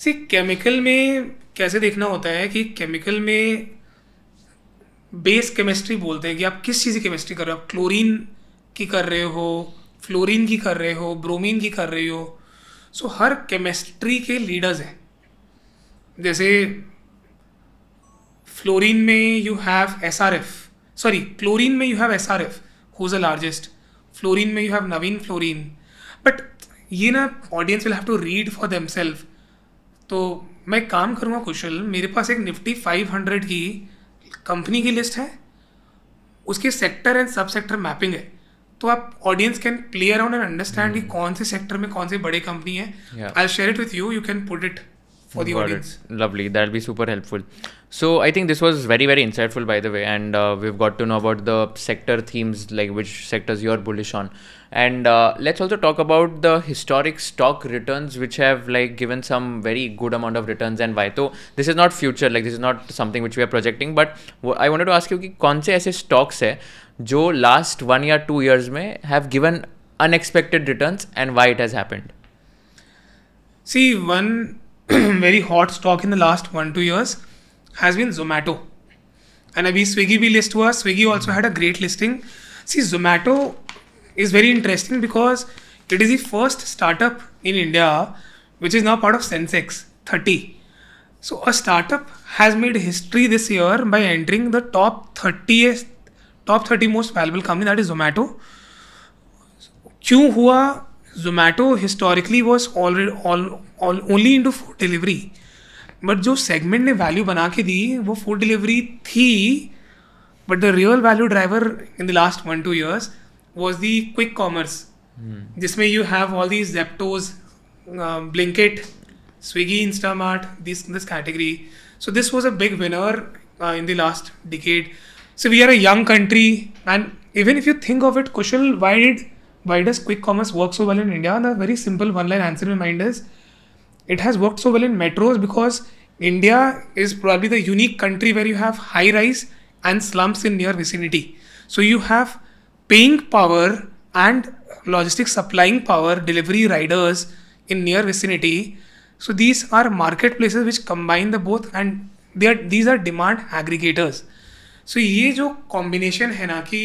See, chemical में कैसे देखना होता है कि chemical में बेस केमिस्ट्री बोलते हैं कि आप किस चीज़ की केमिस्ट्री कर रहे हो. आप क्लोरीन की कर रहे हो, फ्लोरीन की कर रहे हो, ब्रोमीन की कर रही हो. सो हर केमिस्ट्री के लीडर्स हैं. जैसे फ्लोरीन में you have SRF, sorry chlorine में you have SRF who is the largest. Fluorine में you have Navin Fluorine. But ये ना audience will have to read for themselves. तो मैं काम करूँगा कुशल, मेरे पास एक निफ्टी 500 की कंपनी की लिस्ट है, उसके सेक्टर एंड सब सेक्टर मैपिंग है. तो आप audience can play around and understand कि कौन से सेक्टर में कौन से बड़े कंपनी है. I will share it with you, you can put it for the audience. Lovely, that'll be super helpful. So I think this was very, very insightful, by the way, and we've got to know about the sector themes, like which sectors you're bullish on. And let's also talk about the historic stock returns, which have like given some very good amount of returns, and why. So this is not future, like this is not something which we are projecting, but I wanted to ask you कि कौन से ऐसे stocks है जो last 1 या 2 years में have given unexpected returns, and why it has happened? See, one very hot stock in the last 1-2 years has been Zomato. And abhi Swiggy bhi list hua. Swiggy also had a great listing. See, Zomato is very interesting because it is the first startup in India which is now part of Sensex 30. So a startup has made history this year by entering the top 30 most valuable company, that is Zomato. Kyun hua? Zomato historically was only into food delivery, but जो segment ने value बना के दी वो food delivery थी, but the real value driver in the last 1-2 years was the quick commerce, जिसमें you have all these Zeptos, Blinkit, Swiggy, Instamart, this category. So this was a big winner in the last decade. So we are a young country, and even if you think of it, Kushal, why does quick commerce work so well in India? And a very simple one-line answer in my mind is, it has worked so well in metros because India is probably the unique country where you have high-rise and slums in near vicinity. So you have paying power and logistics supplying power, delivery riders in near vicinity. So these are marketplaces which combine the both, and these are demand aggregators. So ये जो combination है ना कि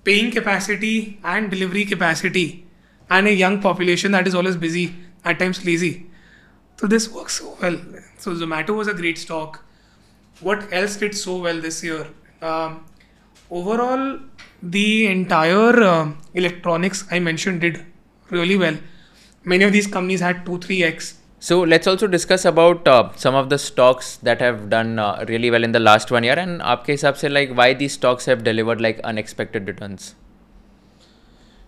paying capacity and delivery capacity and a young population that is always busy, at times lazy. So this works so well. So Zomato was a great stock. What else did so well this year? Overall, the entire electronics I mentioned did really well. Many of these companies had 2-3x. So let's also discuss about some of the stocks that have done really well in the last 1 year, and आपके हिसाब से like why these stocks have delivered like unexpected returns.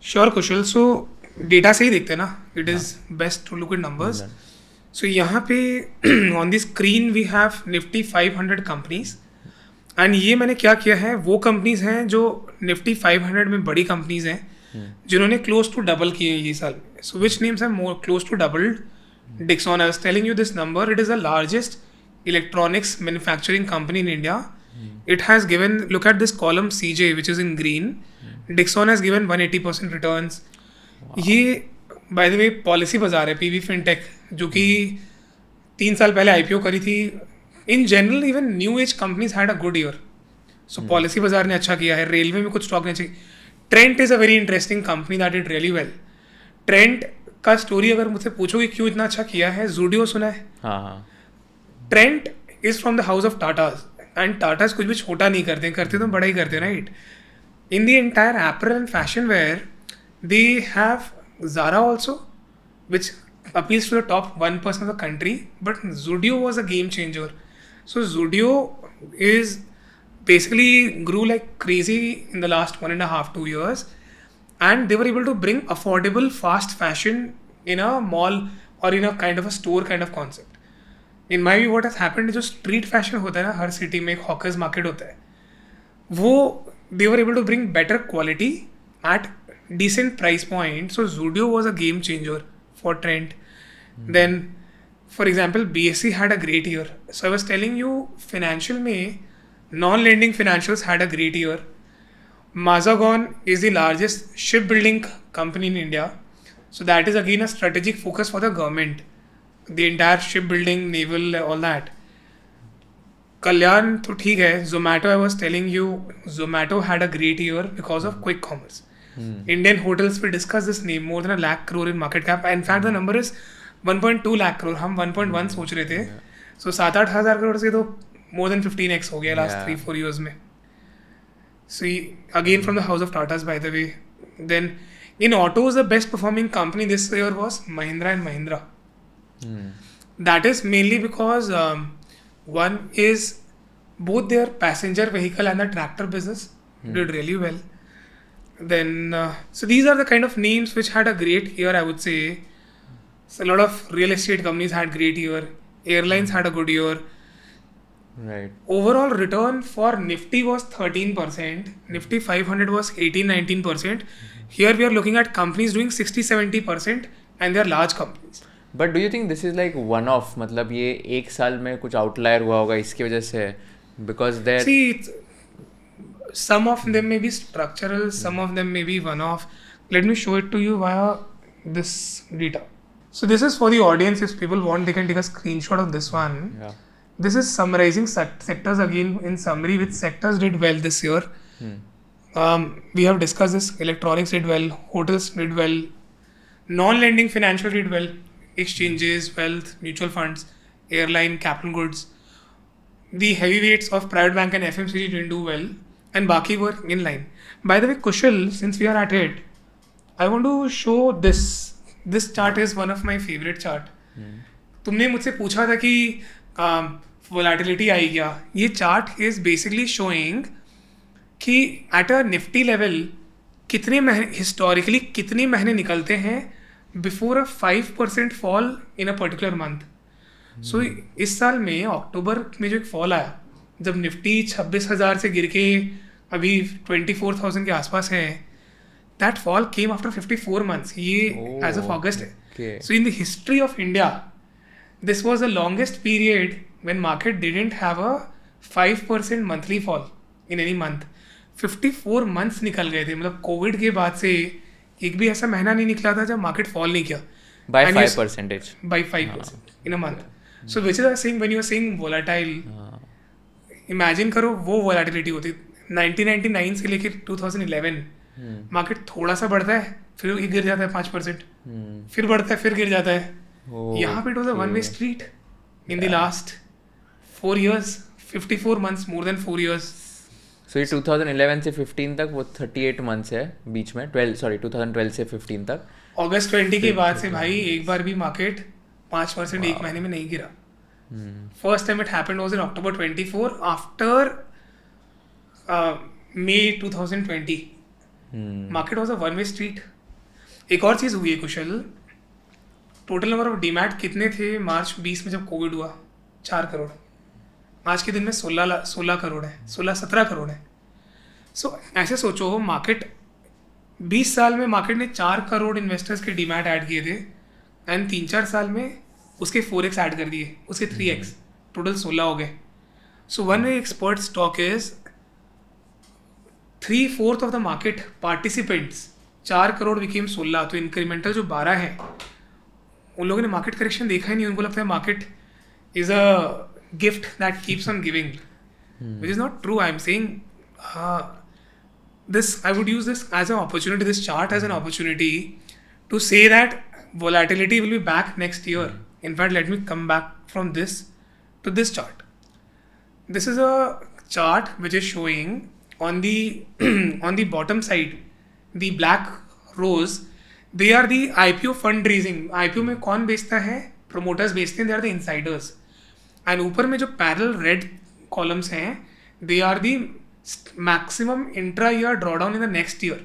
Sure, Kushal. So data से ही देखते हैं ना. It is best to look at numbers. So यहाँ पे on the screen we have Nifty 500 companies, and ये मैंने क्या किया है, वो companies हैं जो Nifty 500 में बड़ी companies हैं जिन्होंने close to double किए ये साल. So which names have more close to doubled? Dixon, I was telling you this number, it is the largest electronics manufacturing company in India. It has given, look at this column CJ which is in green, Dixon has given 180% returns. ये bye the way policy बाजार है PV fintech, जो कि 3 साल पहले IPO करी थी. In general even new age companies had a good year. So policy बाजार ने अच्छा किया है. रेलवे में कुछ स्टॉक नहीं चाहिए. Trent is a very interesting company that did really well. Trent का स्टोरी अगर मुझसे पूछो कि क्यों इतना अच्छा किया है, जूडियो सुना है? Trent is from the house of Tatas, and Tatas कुछ भी छोटा नहीं करते, करते तो बड़ा ही करते, right? In the entire apparel and fashion wear they have Zara also, which appeals to the top 1% of the country, but Zudio was a game changer. So Zudio is basically grew like crazy in the last 1.5-2 years, and they were able to bring affordable fast fashion in a mall or in a kind of a store kind of concept. In my view, what has happened is जो street fashion होता है ना, हर city में एक hawkers market होता है, वो they were able to bring better quality at decent price point. So Zudio was a game changer for Trent. Then for example BSE had a great year. So I was telling you financial में non-lending financials had a great year. Mazagon is the largest shipbuilding company in India, so that is again a strategic focus for the government, the entire shipbuilding, naval, all that. Kalyan तो ठीक है. Zomato, I was telling you, Zomato had a great year because of quick commerce. Indian hotels, we discuss this name, more than 1 lakh crore in market cap. In fact, the number is 1.2 lakh crore. हम 1.1 सोच रहे थे. So 7-8 हज़ार करोड़ से तो more than 15x हो गया last 3-4 years में. So again from the house of Tatas, by the way. Then in autos, the best performing company this year was Mahindra and Mahindra. That is mainly because one is both their passenger vehicle and the tractor business did really well. Then so these are the kind of names which had a great year, I would say. So a lot of real estate companies had great year. Airlines had a good year. Right. Overall return for Nifty was 13%. Nifty 500 was 18-19%. Here we are looking at companies doing 60-70%, and they are large companies. But do you think this is like one off? मतलब ये एक साल में कुछ outlier हुआ होगा इसकी वजह से? Because there. See, some of them may be structural, some of them may be one-off. Let me show it to you via this data. So this is for the audience. If people want, they can take a screenshot of this one. Yeah. This is summarizing sectors again in summary, which sectors did well this year. We have discussed this. Electronics did well, hotels did well, non-lending financial did well, exchanges, wealth, mutual funds, airline, capital goods. The heavyweights of private bank and FMCG didn't do well, and Baki were in line. By the way, Kushal, since we are at it, I want to show this. This chart is one of my favorite chart. तुमने मुझसे पूछा था कि volatility आई क्या? ये chart is basically showing कि at a nifty level कितने महीने historically कितने महीने निकलते हैं before a 5% fall in a particular month. So इस साल में अक्टूबर में जो एक फॉल आया, जब निफ्टी 26,000 से गिर के अभी 24,000 के आसपास है, that fall came after 54 months. ये as of August है. Okay. So in the history of India, this was the longest period when market didn't have a 5% monthly fall in any month. 54 months निकल गए थे. मतलब Covid के बाद से एक भी ऐसा महीना नहीं निकला था जब मार्केट फॉल नहीं किया. By 5%. By 5% in a month. So which is I saying when you are saying volatile, imagine करो वो volatility होती. 1999 से लेकर 2011 मार्केट थोड़ा सा बढ़ता है, फिर गिर जाता है 5%, फिर बढ़ता है, फिर गिर जाता है. यहाँ पे it was a one way street in the last 4 years, 54 months, more than 4 years. So ये 2011 से 15 तक वो 38 months है बीच में. 2012 से 15 तक. अगस्त 20 के बाद से भाई एक बार भी मार्केट 5% एक महीने में नहीं गिरा. First time it happened was in October 24 after May 2020. Market was a one way street. एक और चीज़ हुई है कुशल, टोटल नंबर ऑफ डीमैट कितने थे मार्च 20 में जब कोविड हुआ? 4 करोड़. आज के दिन में 16 करोड़ है, 17 करोड़ है. सो ऐसे सोचो, मार्केट 20 साल में मार्केट ने 4 करोड़ इन्वेस्टर्स के डीमैट ऐड किए थे, एंड 3-4 साल में उसके 4x ऐड कर दिए, उसके 3x, टोटल 16 हो गए. So one way expert stock is 3/4 of the market participants 4 crore became 16, तो इंक्रीमेंटल जो 12 है उन लोगों ने मार्केट करेक्शन देखा ही नहीं. उनको लगता है market is a gift that keeps on giving, which is not true. I'm saying I would use this as an opportunity, this chart as an opportunity to say that volatility will be back next year. In fact, let me come back from this to this chart. This is a chart which is showing on the on the bottom side, the black rows, they are the IPO fundraising. IPO में कौन बेचता है? Promoters बेचते हैं, they are the insiders. And ऊपर में जो parallel red columns हैं, they are the maximum intra-year drawdown in the next year.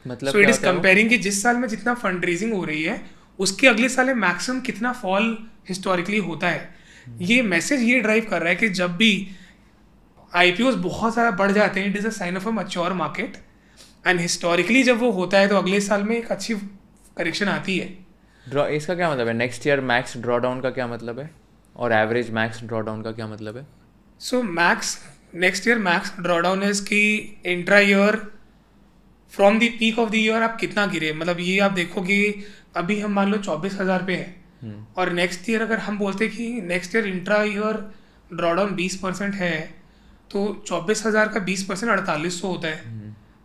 मतलब so it is comparing कि जिस साल में जितना फंड रेजिंग हो रही है उसके अगले साल में मैक्सिमम कितना फॉल हिस्टोरिकली होता है. ये मैसेज ये ड्राइव कर रहा है कि जब भी IPOs बहुत ज़्यादा बढ़ जाते हैं, it is a sign of a mature market. And historically जब वो होता है तो अगले साल में एक अच्छी करेक्शन आती है. इसका क्या मतलब है? नेक्स्ट ईयर मैक्स ड्रॉडाउन का क्या मतलब है और एवरेज मैक्स ड्रॉडाउन का क्या मतलब है? So max next year max drawdown is की intra year from the peak of the year आप कितना गिरे. मतलब ये आप देखो कि अभी हम मान लो 24,000 पे है और नेक्स्ट ईयर अगर हम बोलते कि next year intra year drawdown 20% है तो 24,000 का 20% 4800 होता है,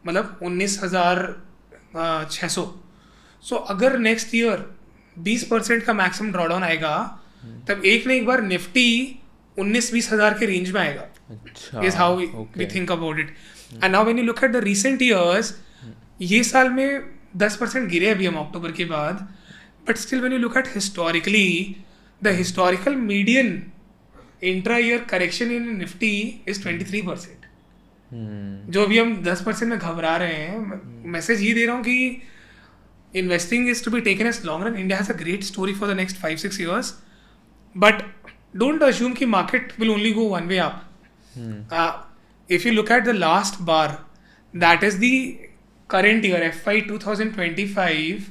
मतलब 19,600. सो अगर नेक्स्ट ईयर 20% का मैक्सिमम ड्रॉडाउन आएगा तब एक न एक बार निफ्टी 19-20 हज़ार के रेंज में आएगा. Is how we think about it. And now when you look at the recent years, ये साल में 10% गिरे अभी हम अक्टूबर के बाद, but still when you look eight historically the historical median intra year correction in Nifty is 23%. जो अभी हम 10% में घबरा रहे हैं, मैसेज ये दे रहा हूँ कि investing is to be taken as long run. India has a great story for the next 5-6 years, but don't assume कि market will only go one way up. If you look at the last bar, that is the current year FY 2025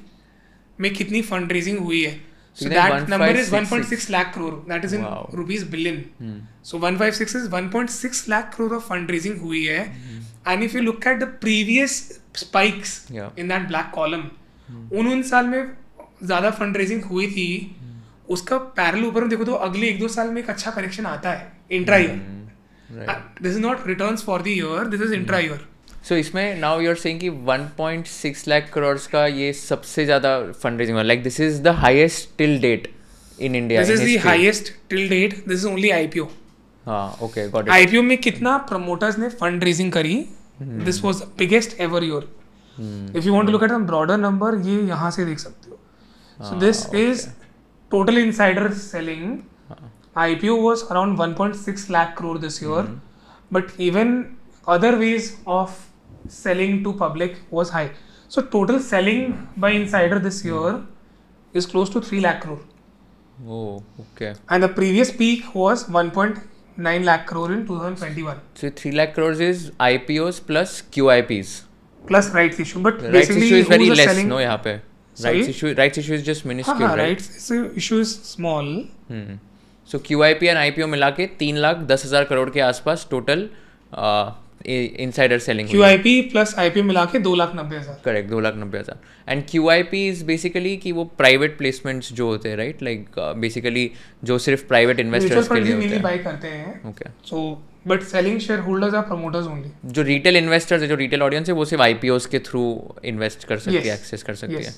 में कितनी fund raising हुई है. So that number is 1.6 lakh crore. That is in rupees billion. So 156 is 1.6 lakh crore of fundraising हुई है. And if you look at the previous spikes in that black column, उन साल में ज़्यादा fund raising हुई थी, उसका parallel ऊपर में देखो तो अगले 1-2 साल में एक अच्छा करेक्शन आता है intra year. This is not returns for the year, this is intra year. So इसमें नाउ यू आर सेइंग कि 1.6 लाख करोड़ का ये सबसे ज़्यादा fund raising, like this is the highest till date in India. This is the highest till date. This is only IPO. हाँ, okay, got it. IPO में कितना promoters ने फंड रेजिंग करी, this was the biggest ever year. If you want to look at some broader number, ये यहाँ से देख सकते हो. So this is total insider selling. IPO was around 1.6 lakh crore this year, but even other ways of selling to public was high. So total selling by insider this year is close to 3 lakh crore. Oh, okay. And the previous peak was 1.9 lakh crore in 2021. So 3 lakh crores is IPOs plus QIPs. Plus rights issue, but rights basically issue is very less, selling, no, यहाँ पे. Rights issue is just minuscule, right? Rights issue is small. So QIP and IPO मिला के 3,10,000 करोड़ के आसपास total insider selling. QIP plus IPO मिला के 2,90,000. Correct, 2,90,000. And QIP is basically कि वो प्राइवेट प्लेसमेंट्स जो होते हैं, राइट, लाइक बेसिकली जो सिर्फ प्राइवेट इन्वेस्टर्स के लिए होते हैं, बाय करते हैं. Okay. So but selling share holders are promoters only. जो रिटेल इन्वेस्टर्स है, जो रिटेल ऑडियंस है, वो सिर्फ IPOs के थ्रू इन्वेस्ट कर सकती है, एक्सेस कर सकती है.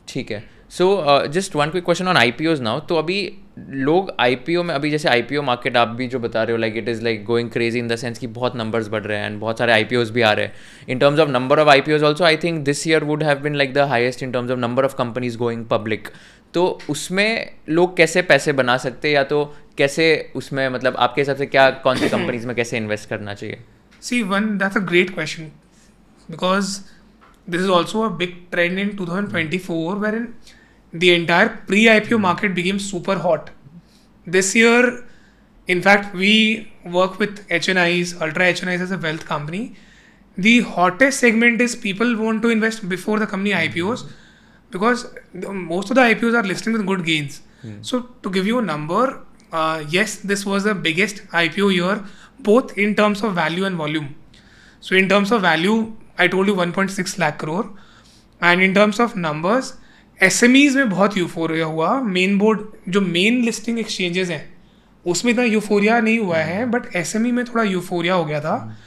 ठीक है. So just one quick question on IPOs now. तो अभी लोग IPO में, अभी जैसे IPO मार्केट आप भी जो बता रहे हो, like it is like going crazy in the sense कि बहुत नंबर्स बढ़ रहे हैं एंड बहुत सारे IPOs भी आ रहे हैं. In terms of number of IPOs also I think this year would have been like the highest in terms of number of companies going public. तो उसमें लोग कैसे पैसे बना सकते हैं, या तो कैसे उसमें, मतलब आपके हिसाब से क्या, कौन सी कंपनीज में कैसे इन्वेस्ट करना चाहिए? See, that's a great question, because this is also a big trend in 2024 wherein the entire pre-IPO market became super hot. This year, in fact, we work with HNIs, Ultra HNIs as a wealth company. The hottest segment is people want to invest before the company IPOs, because most of the IPOs are listing with good gains. So to give you a number, yes, this was the biggest IPO year, both in terms of value and volume. So in terms of value, I told you 1.6 lakh crore. And in terms of numbers, SMEs में बहुत euphoria हुआ. Main board जो main listing exchanges हैं उसमें इतना euphoria नहीं हुआ है, बट SME में थोड़ा यूफोरिया हो गया था.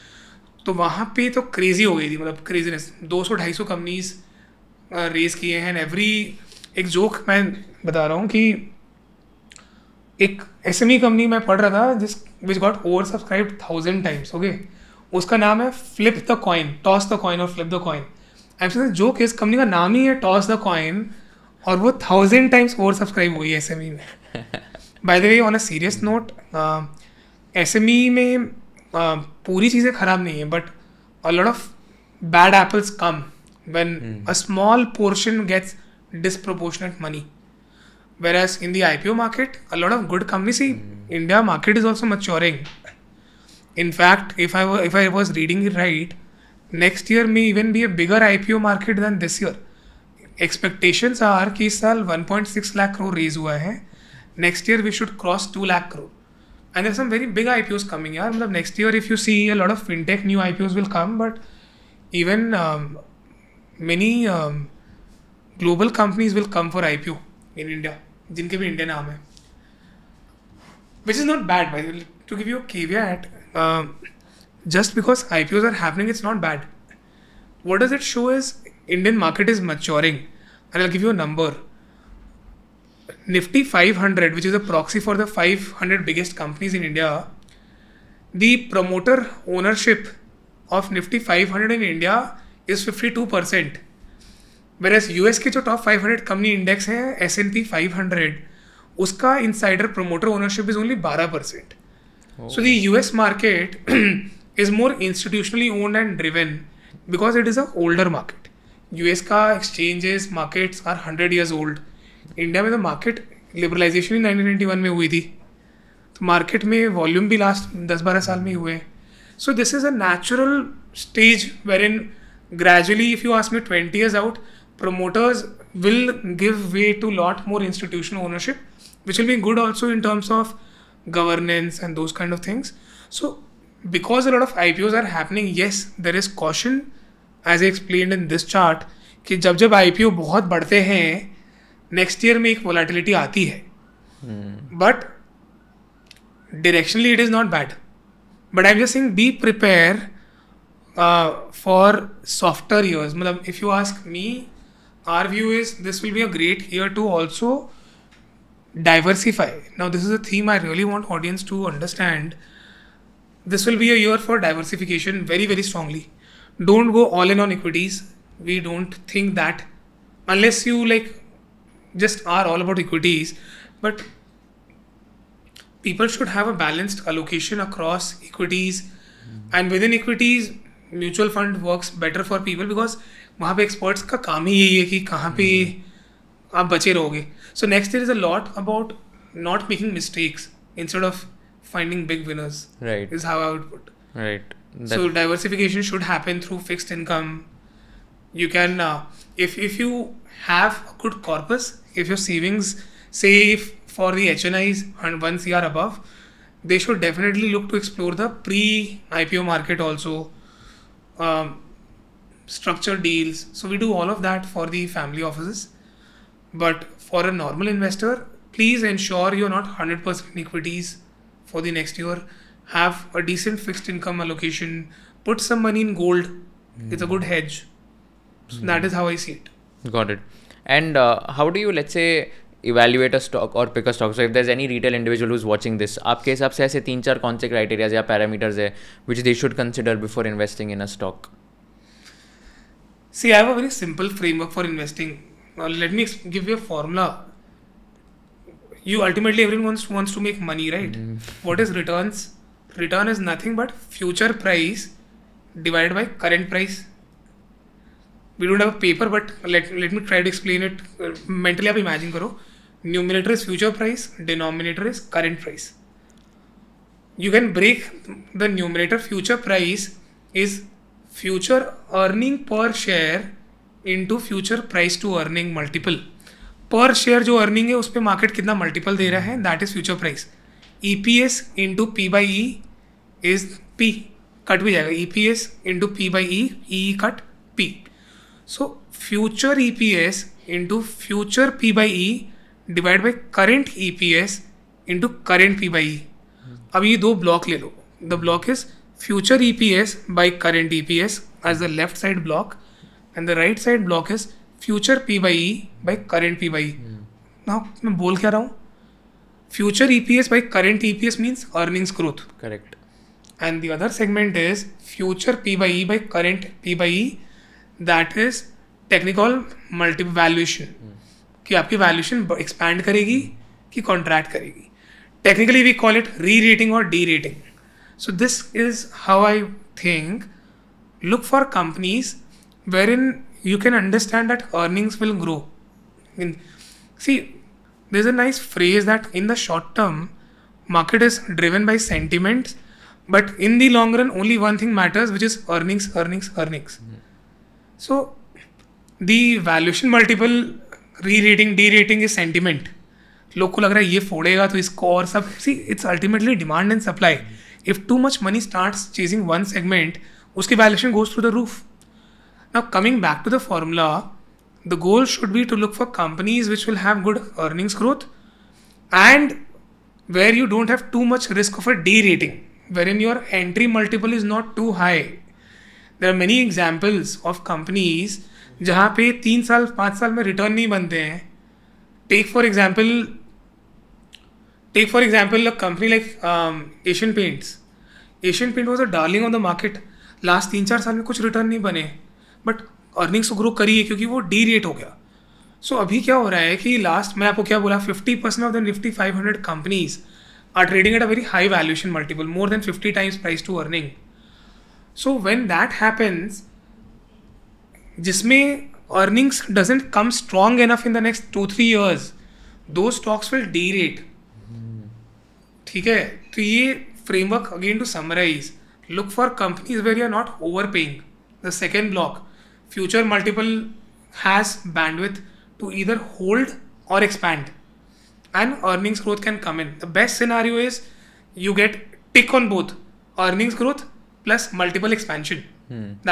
तो वहाँ पे तो क्रेजी हो गई थी, मतलब क्रेजीनेस. 200-250 कंपनीज रेज किए हैं. एवरी एक जोक मैं बता रहा हूँ कि एक SME कंपनी मैं पढ़ रहा था जिस which got over subscribed 1000 times. Okay, उसका नाम है flip the coin, toss the coin और flip the coin. I am saying joke, इस कंपनी का नाम ही है टॉस द कॉइन और वो 1000 टाइम्स ओवर सब्सक्राइब हुई है SME में. By the way, on a serious note, SME में पूरी चीज़ें खराब नहीं है, but a lot of bad apples come when a small portion gets disproportionate money. Whereas in the IPO market, a lot of good companies, see, India market is also maturing. In fact, if I was reading it right, next year may even be a bigger IPO market than this year. Expectations are कि इस साल 1.6 lakh crore raise हुआ है. Next year we should cross 2 lakh crore. And there are some very big IPOs coming. यार, मतलब next year if you see a lot of fintech new IPOs will come, but even many global companies will come for IPO in India, जिनके भी India नाम है, which is not bad. By the way, to give you a caveat, just because IPOs are happening, it's not bad. What does it show is Indian market is maturing. And I'll give you a number. Nifty 500, which is a proxy for the 500 biggest companies in India, the promoter ownership of Nifty 500 in India is 52%. Whereas US के जो top 500 company index है S&P 500, उसका insider promoter ownership is only 12%. So the US market is more institutionally owned and driven because it is a older market. US का exchanges markets are 100 years old. India में तो market liberalisation ही 1991 में हुई थी, तो market में volume भी last 10-12 साल में ही हुए. So this is a natural stage where in gradually, if you ask me 20 years out, promoters will give way to lot more institutional ownership, which will be good also in terms of governance and those kind of things. So because a lot of IPOs are happening, yes, there is caution, as I explained in this chart, कि जब IPO बहुत बढ़ते हैं next year में एक volatility आती है, but directionally it is not bad. But I'm just saying be prepared for softer years. मतलब if you ask me, our view is this will be a great year to also diversify. Now this is a theme I really want audience to understand. This will be a year for diversification very, very strongly. Don't go all in on equities. We don't think that, unless you like just are all about equities. But people should have a balanced allocation across equities, and within equities mutual fund works better for people because वहाँ पे experts का काम ही यही है कि कहाँ पे आप बचे रहोगे. So next year is a lot about not making mistakes instead of finding big winners. Right is how I would put. Right. So diversification should happen through fixed income. You can if you have a good corpus, if your savings, say if for the HNIs and 1 CR above, they should definitely look to explore the pre-IPO market also. Structured deals. So we do all of that for the family offices. But for a normal investor, please ensure you're not 100% in equities for the next year. Have a decent fixed income allocation. Put some money in gold. It's a good hedge. So that is how I see it. Got it. And how do you, let's say, evaluate a stock or pick a stock? So if there's any retail individual who's watching this, आपके हिसाब से ऐसे 3-4 कौन से criteria या parameters है which they should consider before investing in a stock? See, I have a very simple framework for investing. Now, let me give you a formula. You ultimately, everyone wants to make money, right? What is returns? Return is nothing but future price divided by current price. We don't have a paper, but let me try to explain it. Mentally, आप imagine करो. Numerator is future price, denominator is current price. You can break the numerator. Future price is future earning per share into future price to earning multiple. Per share जो earning है उस पर market कितना multiple दे रहा है, that is future price. EPS into P by E is P. Cut भी जाएगा, EPS into P by E cut P. So future EPS into future P by E divide by current EPS into current P by E. अब ये दो block ले लो. The block is future EPS by current EPS as the left side block and the right side block is future P by E by current P by E. Now मैं बोल क्या रहा हूँ? Future EPS by current EPS means earnings growth. Correct. And the other segment is future P by E by current P by E. That is technical multiple valuation. कि आपकी valuation expand करेगी कि contract करेगी. Technically we call it re-rating or de-rating. So this is how I think. Look for companies wherein you can understand that earnings will grow. See, there's a nice phrase that in the short term, market is driven by sentiments, but in the long run, only one thing matters, which is earnings. So, the valuation multiple re-rating, de-rating is sentiment. लोग को लग रहा है ये फोड़ेगा तो इसको और सब. See, it's ultimately demand and supply. If too much money starts chasing one segment, उसकी valuation goes through the roof. Now, coming back to the formula, the goal should be to look for companies which will have good earnings growth and where you don't have too much risk of a de-rating, wherein your entry multiple is not too high. There are many examples of companies जहाँ पे 3 साल 5 साल में return नहीं बनते हैं. Take for example a company like Asian Paints. Asian Paint was a darling of the market. Last 3-4 साल में कुछ रिटर्न नहीं बने, बट अर्निंग्स तो ग्रो करी है क्योंकि वो डी-रेट हो गया. सो अभी क्या हो रहा है कि लास्ट मैं आपको क्या बोला, 50% of the Nifty 500 companies are trading at a very high valuation multiple, more than 50 times price to earning. So when that happens, जिसमें earnings doesn't come strong enough in the next 2-3 years, दो stocks will derate. ठीक है, तो ये framework again to summarize, look for companies where you are not overpaying. The second block, future multiple has bandwidth to either hold or expand, and earnings growth can come in. The best scenario is you get tick on both, earnings growth plus multiple expansion.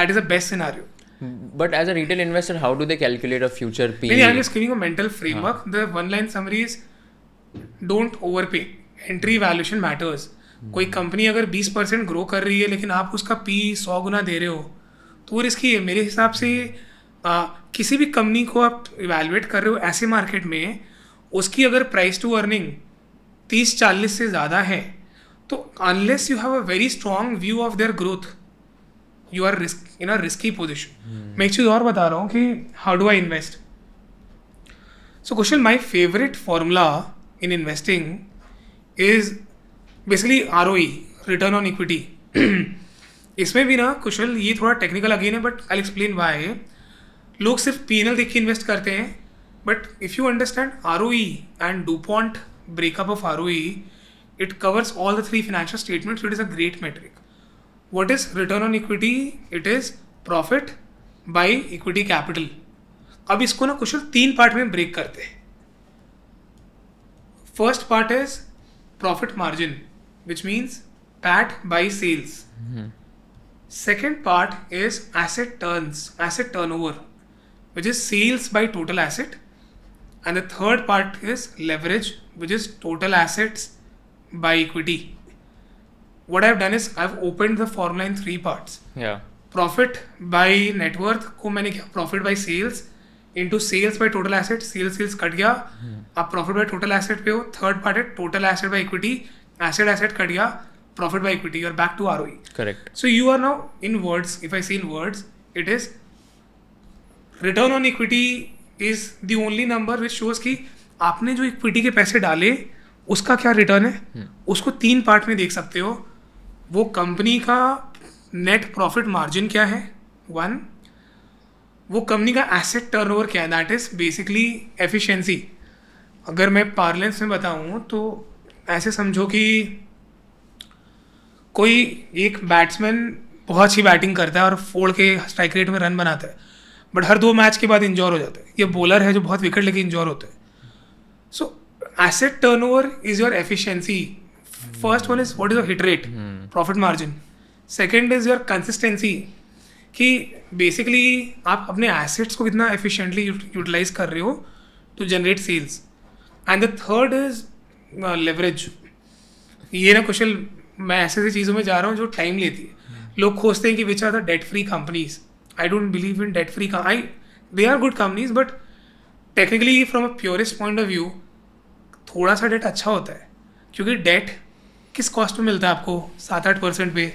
That is the best scenario. But as a retail investor, how do they calculate a future PE? Maybe I'm just giving a mental framework. The one line summary is don't overpay. Entry valuation matters. कोई company अगर 20% grow कर रही है लेकिन आप उसका P 100 गुना दे रहे हो तो वो रिस्की है. मेरे हिसाब से किसी भी कंपनी को आप इवेलुएट कर रहे हो ऐसे मार्केट में, उसकी अगर प्राइस टू अर्निंग 30-40 से ज़्यादा है तो unless you have a very strong view of their growth, you are in a risky position. मैं एक चीज़ और बता रहा हूँ कि how do I invest. So Kushal, my favourite formula in investing is basically ROE, return on equity. इसमें भी ना कुशल ये थोड़ा टेक्निकल अगेन है, बट आई एक्सप्लेन व्हाई. लोग सिर्फ P&L देख के इन्वेस्ट करते हैं, but if you understand ROE and DuPont breakup of ROE, it covers all the 3 financial statements. It is a great metric. What is return on equity? It is profit by equity capital. अब इसको ना कुशल 3 part में break करते हैं. First part is profit margin, which means PAT by sales. Second part is asset turnover, which is sales by total asset. And the third part is leverage, which is total assets by equity. What I've done is I've opened the formula in 3 parts. Yeah. Profit by net worth को मैंने क्या, profit by sales into sales by total asset. sales cut गया, आप profit by total asset पे हो. Third part है total asset by equity. Asset cut गया, profit by equity, you are back to ROE. Correct. So you are now in words, if I say in words, it is return on equity is the only number which shows कि आपने जो equity के पैसे डाले उसका क्या return है. उसको 3 पार्ट में देख सकते हो. वो कंपनी का नेट प्रॉफिट मार्जिन क्या है, 1. वो कंपनी का एसेट टर्नओवर क्या है, दैट इज बेसिकली एफिशिएंसी. अगर मैं पार्लेंस में बताऊं तो ऐसे समझो कि कोई एक बैट्समैन बहुत अच्छी बैटिंग करता है और फोड़ के स्ट्राइक रेट में रन बनाता है, बट हर 2 मैच के बाद इंजोर हो जाता है. ये बॉलर है जो बहुत विकेट लेके इंजोर होता है. So asset turnover is your efficiency. First one is what is your hit rate, profit margin. Second is your consistency, कि बेसिकली आप अपने एसेट्स को कितना एफिशिएंटली यूटिलाइज कर रहे हो to generate sales. And the third is leverage. ये ना कुशल, मैं ऐसे ऐसी चीज़ों में जा रहा हूँ जो टाइम लेती है. लोग खोजते हैं कि which are the debt free companies. I don't believe in debt free. They are good companies, but technically from a purest point of view थोड़ा सा डेट अच्छा होता है, क्योंकि डेट किस कॉस्ट में मिलता है आपको? 7-8% पे.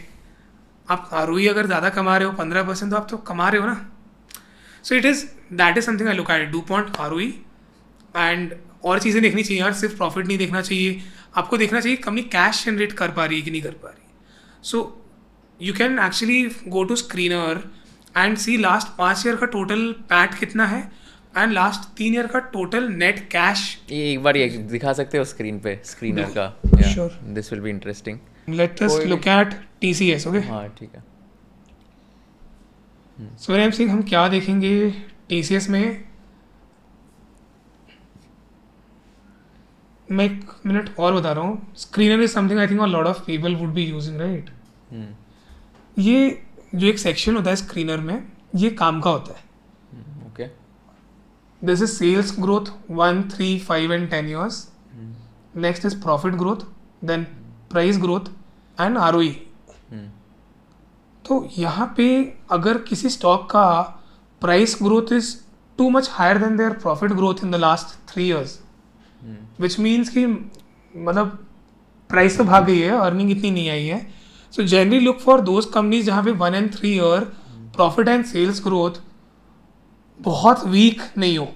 आप ROE अगर ज़्यादा कमा रहे हो 15%, तो आप तो कमा रहे हो ना. So that is something I look at. DuPont ROE. And और चीज़ें देखनी चाहिए यार, सिर्फ प्रॉफिट नहीं देखना चाहिए. आपको देखना चाहिए कंपनी कैश जनरेट कर पा रही है कि नहीं कर पा रही. So you can actually go to screener and see last 5 year का टोटल पैट कितना है एंड लास्ट 3 ईयर का टोटल नेट कैश. ये एक बार ये दिखा सकते हो स्क्रीन पे, स्क्रीनर का? Sure. This will be interesting. Late us look eight TCS. Okay, हाँ ठीक है. सूर्यम सिंह, हम क्या देखेंगे TCS में? मैं 1 मिनट और बता रहा हूँ. Screener is something I think a lot of people would be using, right? ये जो एक सेक्शन होता है स्क्रीनर में, ये काम का होता है. Okay. This is sales growth 1, 3, 5 and 10 years. Next is profit growth, then price growth and ROE. तो यहाँ पे अगर किसी स्टॉक का price growth is too much higher than their profit growth in the last 3 years, which means कि मतलब price तो भाग गई है, अर्निंग इतनी नहीं आई है. So generally look for those companies जहाँ पे 1 and 3 year profit and sales growth बहुत वीक नहीं हो.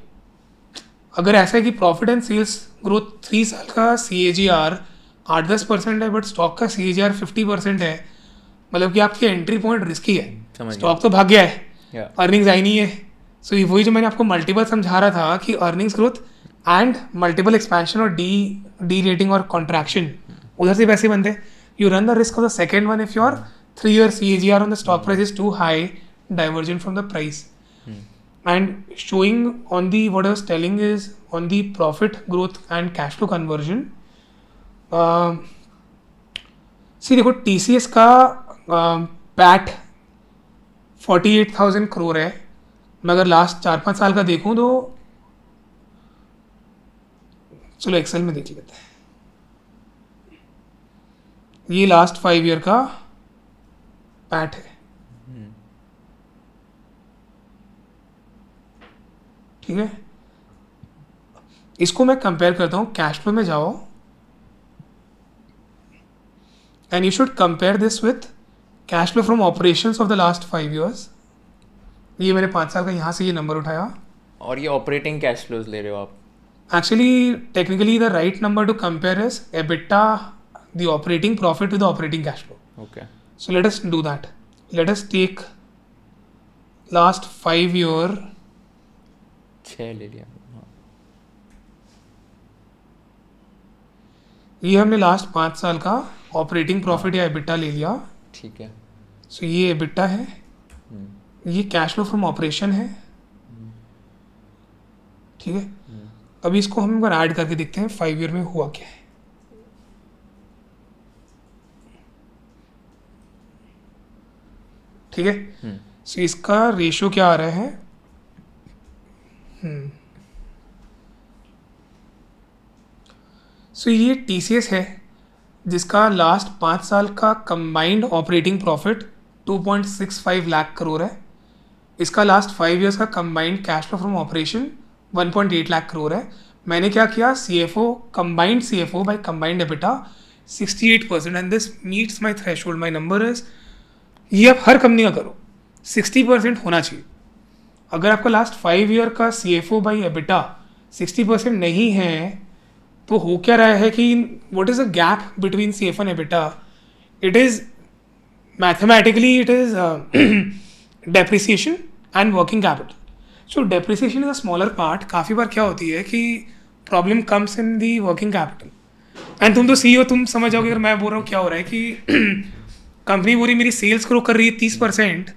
अगर ऐसा है कि प्रॉफिट एंड सेल्स ग्रोथ 3 साल का CAGR 8-10% है, बट स्टॉक का CAGR 50% है, मतलब कि आपकी एंट्री पॉइंट रिस्की है. स्टॉक तो भाग गया है, अर्निंग्स आई नहीं है. सो वही जो मैंने आपको मल्टीपल समझा रहा था कि earnings growth and multiple expansion और डी रेटिंग और कॉन्ट्रैक्शन, उधर से पैसे बनते हैं. You run the risk of the second one if your 3 year CAGR on the stock price is too high, divergent from the price. And showing on the, what I was telling is on the profit growth and cash flow conversion. See देखो TCS का PAT 48,000 crore है. मैं अगर last 4-5 साल का देखूं तो, चलो एक्सेल में देख लेते हैं. ये लास्ट 5 year का पैट है, ठीक है. इसको मैं कंपेयर करता हूँ, कैश फ्लो में जाओ and you should compare this with cash flow from operations of the last 5 years. ये मैंने 5 साल का यहाँ से ये नंबर उठाया. और ये ऑपरेटिंग कैश फ्लोज ले रहे हो आप? Actually technically the right number two compare is EBITDA, the operating profit with operating cash flow. Okay. So let us do that. Let us take last 5 year. 6 ले लिया. ये हमने लास्ट 5 साल का ऑपरेटिंग प्रॉफिट या EBITDA ले लिया. ठीक है. सो ये EBITDA है, ये कैश फ्लो फ्रॉम ऑपरेशन है, ठीक है. अभी इसको हम एक बार ऐड करके देखते हैं 5 year में हुआ क्या है. ठीक है. सो इसका रेशियो क्या आ रहा है? सो ये TCS है जिसका लास्ट 5 साल का combined operating profit 2.65 lakh crore है. इसका लास्ट 5 years का combined cash flow from operation 1.8 lakh crore है. मैंने क्या किया, CFO combined CFO by combined EBITDA 68%, and this meets my threshold. My number is, ये आप हर कंपनी का करो, 60% होना चाहिए. अगर आपका लास्ट 5 year का CFO बाई EBITDA 60% नहीं है, तो हो क्या रहा है कि what is the gap between CFO and EBITDA? It is mathematically it is depreciation and working capital. So depreciation is a smaller part. काफ़ी बार क्या होती है कि problem comes in the working capital. And तुम तो CEO, तुम समझ जाओगे अगर मैं बोल रहा हूँ क्या हो रहा है कि कंपनी पूरी मेरी सेल्स ग्रो कर रही है 30%,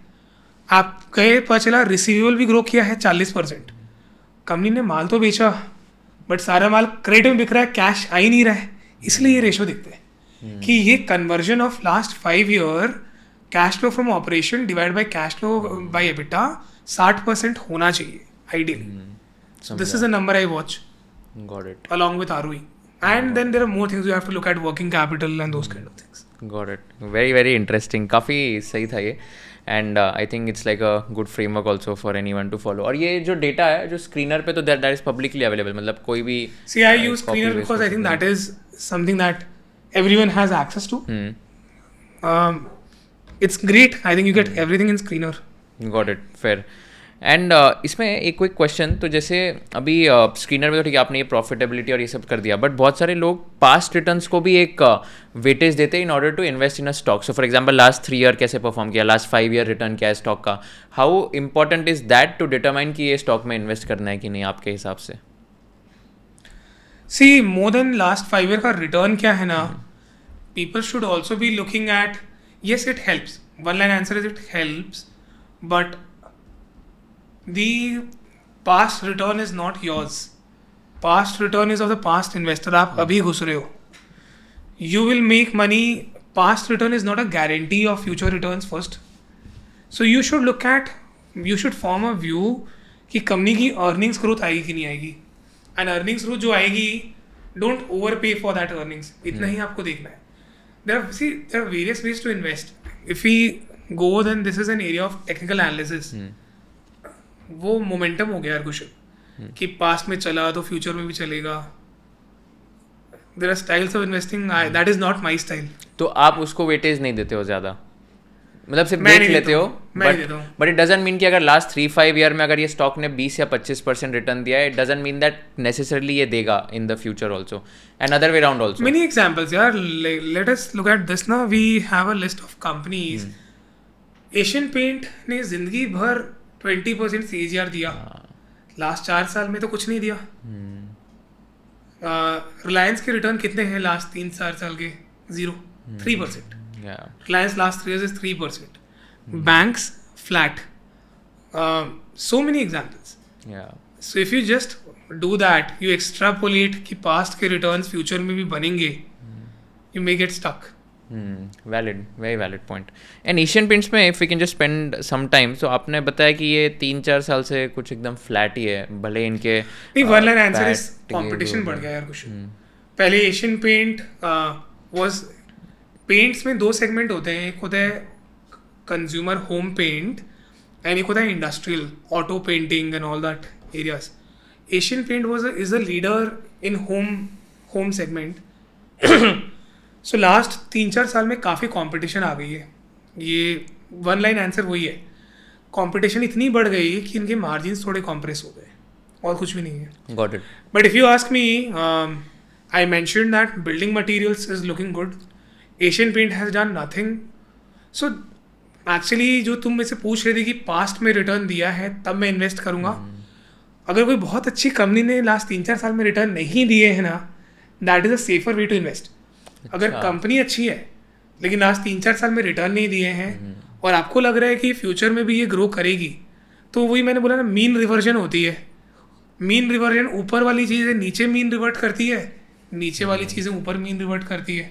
आप गए पता चला रिसीवेबल भी ग्रो किया है 40%. कंपनी ने माल तो बेचा, बट सारा माल क्रेडिट में बिक रहा है, कैश आ ही नहीं रहा है. इसलिए ये रेशो दिखते हैं कि ये conversion of last 5 year cash flow from operation divide by cash flow bye EBITDA 60% होना चाहिए ideally. This is a number I watch Got it. along with ROE. And then there are more things you have to look at, working capital and those kind of things. Got it. Very very interesting. काफ़ी सही था ये. And I think it's like a good framework also for anyone to follow. और ये जो data है जो screener पे तो that is publicly available. मतलब कोई भी See, I use Screener because I think that is something that everyone has access to. It's great. I think you get everything in Screener. Got it. Fair. And इसमें एक quick question, तो जैसे अभी screener में तो ठीक है आपने ये प्रॉफिटेबिलिटी और ये सब कर दिया, बट बहुत सारे लोग पास्ट रिटर्न्स को भी एक वेटेज देते हैं in order to invest in a stock. So for example last 3 year कैसे परफॉर्म किया, लास्ट 5 ईयर रिटर्न क्या है स्टॉक का, how important is that to determine कि ये स्टॉक में इन्वेस्ट करना है कि नहीं आपके हिसाब से? See, more than last 5 year का रिटर्न क्या है ना, people should also be looking at, yes it helps, one line answer is it helps, but the past return is not yours. Past return is of the past investor. आप अभी घुस रहे हो. You will make money. Past return is not a guarantee of future returns first. So you should look at, you should form a view कि company की earnings growth आएगी कि नहीं आएगी. And earnings growth जो आएगी, don't overpay for that earnings. इतना ही आपको देखना है. There are various ways to invest. If we go, then this is an area of technical analysis. वो मोमेंटम हो गया यार कुछ कि पास्ट में चला तो फ्यूचर में भी चलेगा. There are styles of investing, that is not my style. तो आप उसको वेटेज नहीं देते हो ज़्यादा, मतलब सिर्फ देख लेते हो, बट इट डजंट मीन कि अगर लास्ट 3-5 ईयर में अगर ये स्टॉक ने 20 या 25% रिटर्न दिया है, it doesn't mean that necessarily ये देगा in the future also, and other way round also. Many examples यार, let us look at this ना. We have a list of companies. Asian Paint ने जिंदगी भर 20% CAGR दिया, लास्ट 4 साल में तो कुछ नहीं दिया. रिलायंस के रिटर्न कितने हैं लास्ट 3-4 साल के? 3%. Reliance last 3 years is 3%. Banks flat. So many examples. So if you just do that, you extrapolate कि past के returns future में भी बनेंगे, you may get stuck. Valid, very valid point. And Asian Paints में if we can just spend some time, so आपने बताया कि ये 3-4 साल से कुछ एकदम फ्लैट ही है, भले इनके one line answer is competition बढ़ गया यार कुछ. पहले एशियन पेंट वाज, पेंट्स में 2 सेगमेंट होते हैं, एक होता है कंज्यूमर होम पेंट एंड एक होता है industrial auto painting and all that areas. Asian paint is a leader in home segment. So last 3-4 साल में काफ़ी कंपटीशन आ गई है. ये वन लाइन आंसर वही है, कंपटीशन इतनी बढ़ गई कि इनके मार्जिन्स थोड़े कॉम्प्रेस हो गए, और कुछ भी नहीं है. Got it. But if you ask me, I mentioned that building materials is looking good. Asian Paint has done nothing. So actually जो तुम मुझसे पूछ रहे थे कि पास्ट में रिटर्न दिया है तब मैं इन्वेस्ट करूँगा, अगर कोई बहुत अच्छी कंपनी ने लास्ट 3-4 साल में रिटर्न नहीं दिए हैं ना, that is a safer way to invest. अगर कंपनी अच्छी है लेकिन लास्ट 3-4 साल में रिटर्न नहीं दिए हैं और आपको लग रहा है कि फ्यूचर में भी ये ग्रो करेगी, तो वही मैंने बोला ना, मीन रिवर्जन होती है. मीन रिवर्जन, ऊपर वाली चीज़ें नीचे मीन रिवर्ट करती है, नीचे वाली चीज़ें ऊपर मीन रिवर्ट करती है.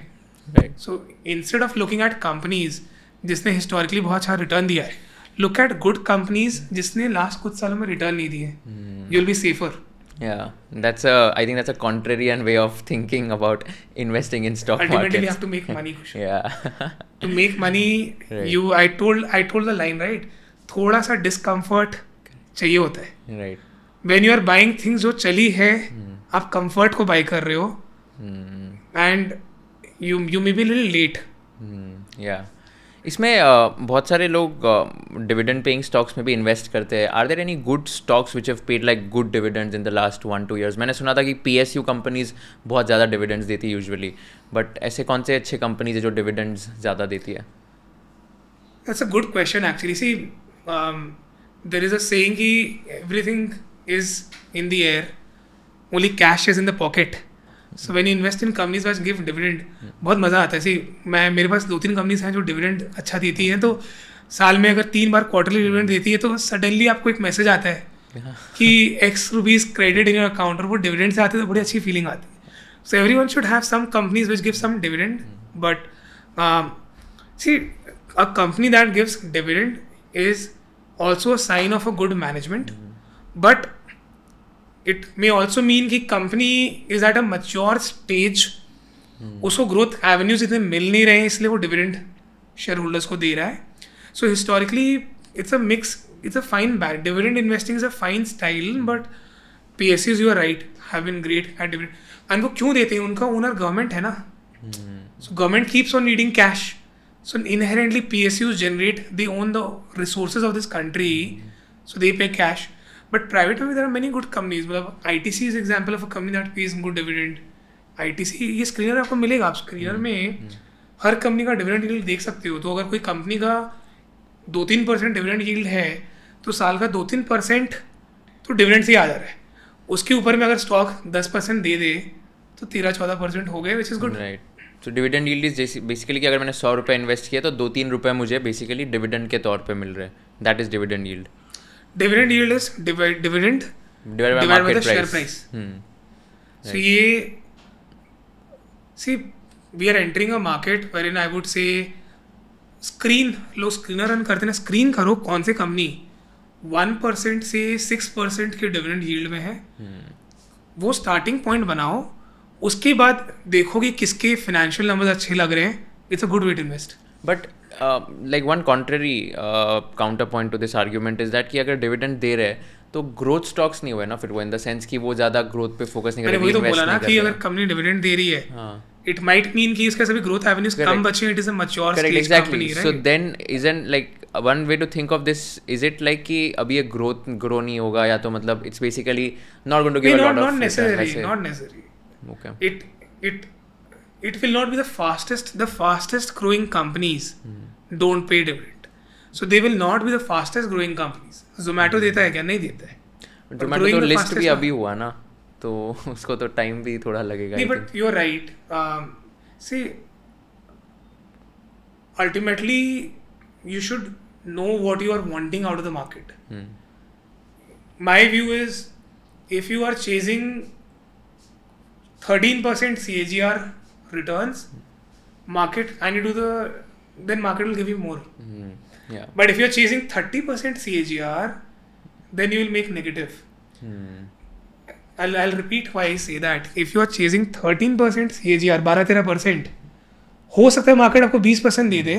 So instead of looking at companies जिसने हिस्टोरिकली बहुत अच्छा रिटर्न दिया है, लुक एट गुड कंपनीज जिसने लास्ट कुछ सालों में रिटर्न नहीं दिए. You will be safer. Yeah, I think that's a contrarian way of thinking about investing in stock markets. Ultimately, you have to make money. Yeah. To make money, right. I told the line, right? थोड़ा सा discomfort चाहिए होता है. Right. When you are buying things जो चली है, आप comfort को buy कर रहे हो, and you may be a little late. Yeah. इसमें बहुत सारे लोग डिविडेंड पेइंग स्टॉक्स में भी इन्वेस्ट करते हैं. Are there any good stocks which have paid like good dividends in the last 1-2 years? मैंने सुना था कि PSU कंपनीज बहुत ज़्यादा डिविडेंड्स देती है यूजुअली, बट ऐसे कौन से अच्छे कंपनीज है जो डिविडेंड्स ज़्यादा देती है? That's a good question actually. See, there is a saying कि everything is in the air, only cash is in the pocket. So when you invest in companies which give dividend, बहुत मज़ा आता है. सी मेरे पास 2-3 companies हैं जो dividend अच्छा देती हैं, तो साल में अगर 3 बार क्वार्टरली डिविडेंड देती है तो सडनली आपको एक मैसेज आता है कि X rupees credit in your account, और वो डिविडेंड से आते हैं तो बड़ी अच्छी फीलिंग आती है. So everyone should have some companies which give some dividend. But see a company that gives dividend is also a sign of a good management, but it may also mean कि company is at a mature stage, उसको growth avenues इतने मिल नहीं रहे हैं, इसलिए वो dividend shareholders को दे रहा है. So historically it's a mix, it's a fine balance. Dividend investing is a fine style, but PSUs, you are right, have been great at dividend. And वो क्यों देते हैं? उनका ओनर गवर्नमेंट है ना. So government keeps on needing cash. So inherently PSUs generate, they own the resources of this country, so they pay cash. But private में there are many good companies. मतलब ITC is example of a company that pays good dividend. ITC ये screener आपको मिलेगा, आप screener में हर company का dividend yield देख सकते हो. तो अगर कोई कंपनी का 2-3% डिविडेंड यील्ड है तो साल का 2-3% तो डिविडेंड से ही आ जा रहा है. उसके ऊपर में अगर स्टॉक 10% दे दे तो 13-14% हो गए, विच इज गुड. राइट. तो डिविडेंड यील्ड इज बेसिकली कि अगर मैंने 100 रुपये इन्वेस्ट किया तो 2-3 रुपये मुझे बेसिकली डिविडेंड के तौर पे मिल रहे हैं. That is dividend yield. Dividend yield is dividend divided by the share price. So ये see we are entering a market wherein I would say screen, लोग स्क्रीनर रन करते हैं, स्क्रीन करो कौन से कंपनी 1% से 6% के डिविडेंड यील्ड में है. वो स्टार्टिंग पॉइंट बनाओ, उसके बाद देखो कि किसके फाइनेंशियल नंबर्स अच्छे लग रहे हैं. It's a good way to invest. But like one contrary counter point to this argument is that कि अगर डिविडेंड दे रहे हैं तो ग्रोथ स्टॉक्स नहीं हुए ना फिर वो, इन द सेंस कि वो ज़्यादा ग्रोथ पे फोकस नहीं कर रहे. वही तो बोला ना कि अगर कंपनी डिविडेंड दे रही है, it might mean कि इसके सभी growth avenues कम बचे हैं. It is a mature stage company, right? So then isn't like one way to think of this, is it like कि अभी ये grow नहीं होगा या तो मतलब it's basically not going to give a lot of not necessary. Okay. It will not be the fastest growing companies don't pay dividend. So they will not be the fastest growing companies. Zomato देता है क्या? नहीं देता है. Zomato तो list भी अभी हुआ ना, तो उसको तो टाइम भी थोड़ा लगेगा. नहीं, but you are right. See ultimately you should know what you are wanting out of the market. My view is if you are chasing 13% CAGR returns, market and you do then market will give you more. Yeah. But if you are chasing 30% CAGR, then you will make negative. I'll repeat why I say that. If you are chasing 13% CAGR, 12-13%, हो सकता है market आपको 20% दे दे,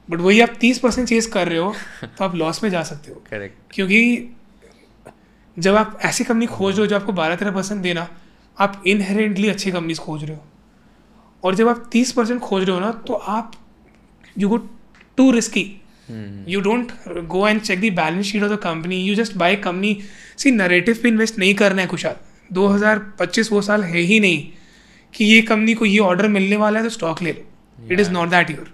but वही आप 30% chess कर रहे हो तो आप लॉस में जा सकते हो. करेक्ट. क्योंकि जब आप ऐसी कंपनी खोज रहे हो जो आपको 12-13% देना, आप इनहेरेंटली अच्छी कंपनीज खोज रहे हो. और जब आप 30% खोज रहे हो ना, तो आप you go to risky. You don't go and check the balance sheet of the company. You just buy company. See, narrative पे इन्वेस्ट नहीं करना है कुशाल. 2025 वो साल है ही नहीं कि ये कंपनी को ये ऑर्डर मिलने वाला है तो स्टॉक ले लो. It is not that year.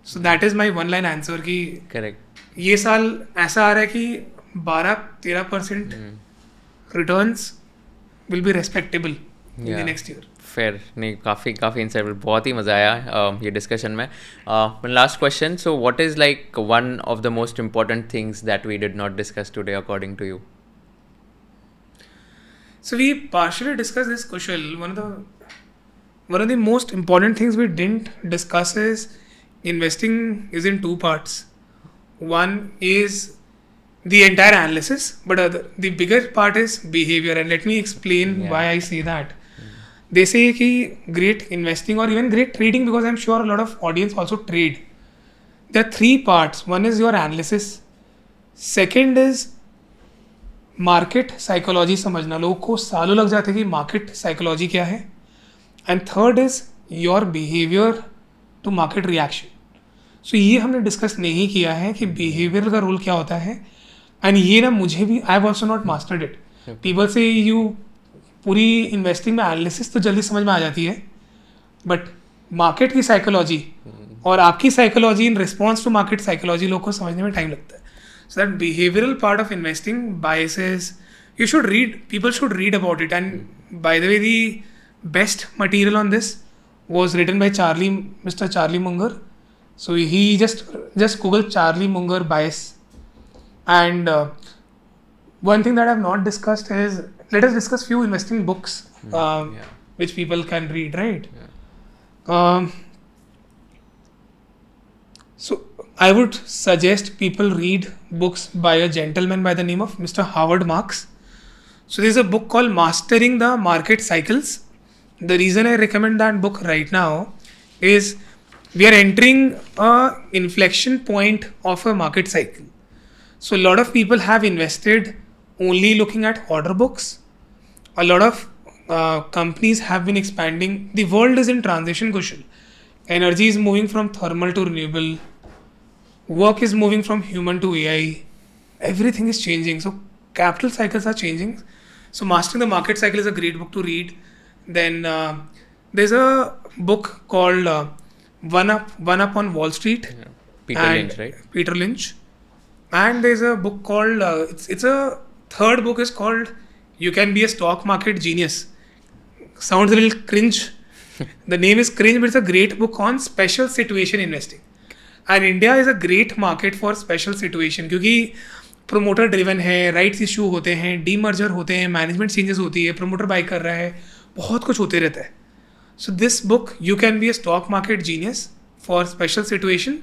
So that is my one line answer कि करेक्ट ये साल ऐसा आ रहा है कि 12-13% returns will be respectable in the next year. Fair. नहीं, काफ़ी इंसाइटफुल, बहुत ही मज़ा आया ये डिस्कशन में. Last question, so what is like one of the most important things that we did not discuss today according to you? So we partially discussed this, Kushal. One of the most important things we didn't discuss is investing is in two parts. One is the entire analysis, but the bigger part is behavior. And let me explain why I say that. They say कि great investing or even great trading, because I'm sure a lot of audience also trade. There are three parts. One is your analysis. Second is market psychology समझना. लोगों को सालों लग जाते हैं कि market psychology क्या है. And third is your behaviour to market reaction. So ये हमने डिस्कस नहीं किया है कि बिहेवियर का रोल क्या होता है. एंड ये ना मुझे भी, I have also not mastered it. People से यू पूरी इन्वेस्टिंग में एनालिसिस तो जल्दी समझ में आ जाती है, बट मार्केट की साइकोलॉजी और आपकी psychology in response to market psychology लोग को समझने में टाइम लगता है. So that behavioral part of investing, biases, you should read, people should read about it. And by the way, the best material on this was written by Mr. Charlie Munger. So he just Google Charlie Munger bias. And one thing that I have not discussed is, let us discuss few investing books which people can read, right? So I would suggest people read books by a gentleman by the name of Mr. Howard Marks. So there's a book called Mastering the Market Cycles. The reason I recommend that book right now is we are entering a inflection point of a market cycle. So a lot of people have invested only looking at order books. A lot of companies have been expanding. The world is in transition, Kushal. Energy is moving from thermal to renewable. Work is moving from human to AI. Everything is changing. So capital cycles are changing. So Mastering the Market Cycle is a great book to read. Then there's a book called One Up on Wall Street. Yeah. Peter Lynch, right? Peter Lynch. And there's a book called it's a third book is called You Can Be a Stock Market Genius. Sounds a little cringe. The name is cringe, but it's a great book on special situation investing. And India is a great market for special situation क्योंकि promoter driven है, rights issue होते हैं, demerger होते हैं, management changes होती है, promoter buy कर रहा है, बहुत कुछ होते रहता है. So this book, You Can Be a Stock Market Genius for special situation,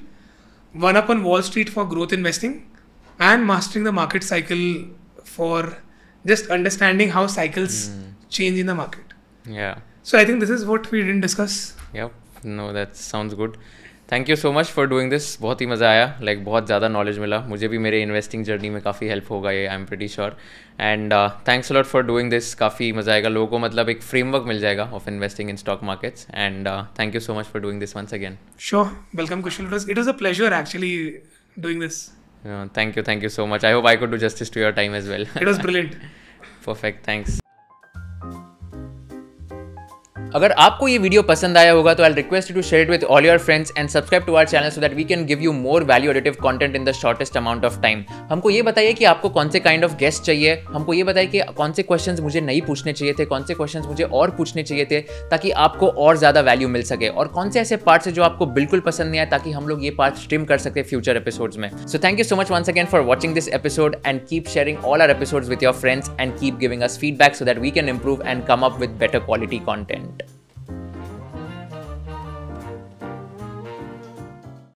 One Up on Wall Street for growth investing, and Mastering the Market Cycle for just understanding how cycles change in the market. Yeah. So I think this is what we didn't discuss. Yep. No, that sounds good. Thank you so much for doing this. बहुत ही मज़ा आया. Like बहुत ज़्यादा knowledge मिला मुझे भी. मेरे investing journey में काफ़ी हेल्प होगा ये, I am pretty sure. And thanks a lot for doing this. काफ़ी मज़ा आएगा लोगों को. मतलब एक फ्रेमवर्क मिल जाएगा of investing in stock markets. And thank you so much for doing this once again. Sure. Welcome, Kushal. It was a pleasure actually doing this. Thank you so much. I hope I could do justice to your time as well. It was brilliant. Perfect. Thanks. अगर आपको ये video पसंद आया होगा तो I request you to share it with all your friends and subscribe to our channel so that we can give you more value additive content in the shortest amount of time. हमको ये बताइए कि आपको कौन से kind of guest चाहिए. हमको ये बताइए कि कौन से क्वेश्चंस मुझे नहीं पूछने चाहिए थे, कौन से क्वेश्चंस मुझे और पूछने चाहिए थे ताकि आपको और ज़्यादा वैल्यू मिल सके, और कौन से ऐसे पार्ट्स है जो आपको बिल्कुल पसंद नहीं आए ताकि हम लोग ये पार्ट स्ट्रीम कर सकते फ्यूचर एपिसोड्स में. So thank you so much once again for watching this episode and keep sharing all our episodes with your friends and keep giving us feedback so that we can improve and come up with better quality content.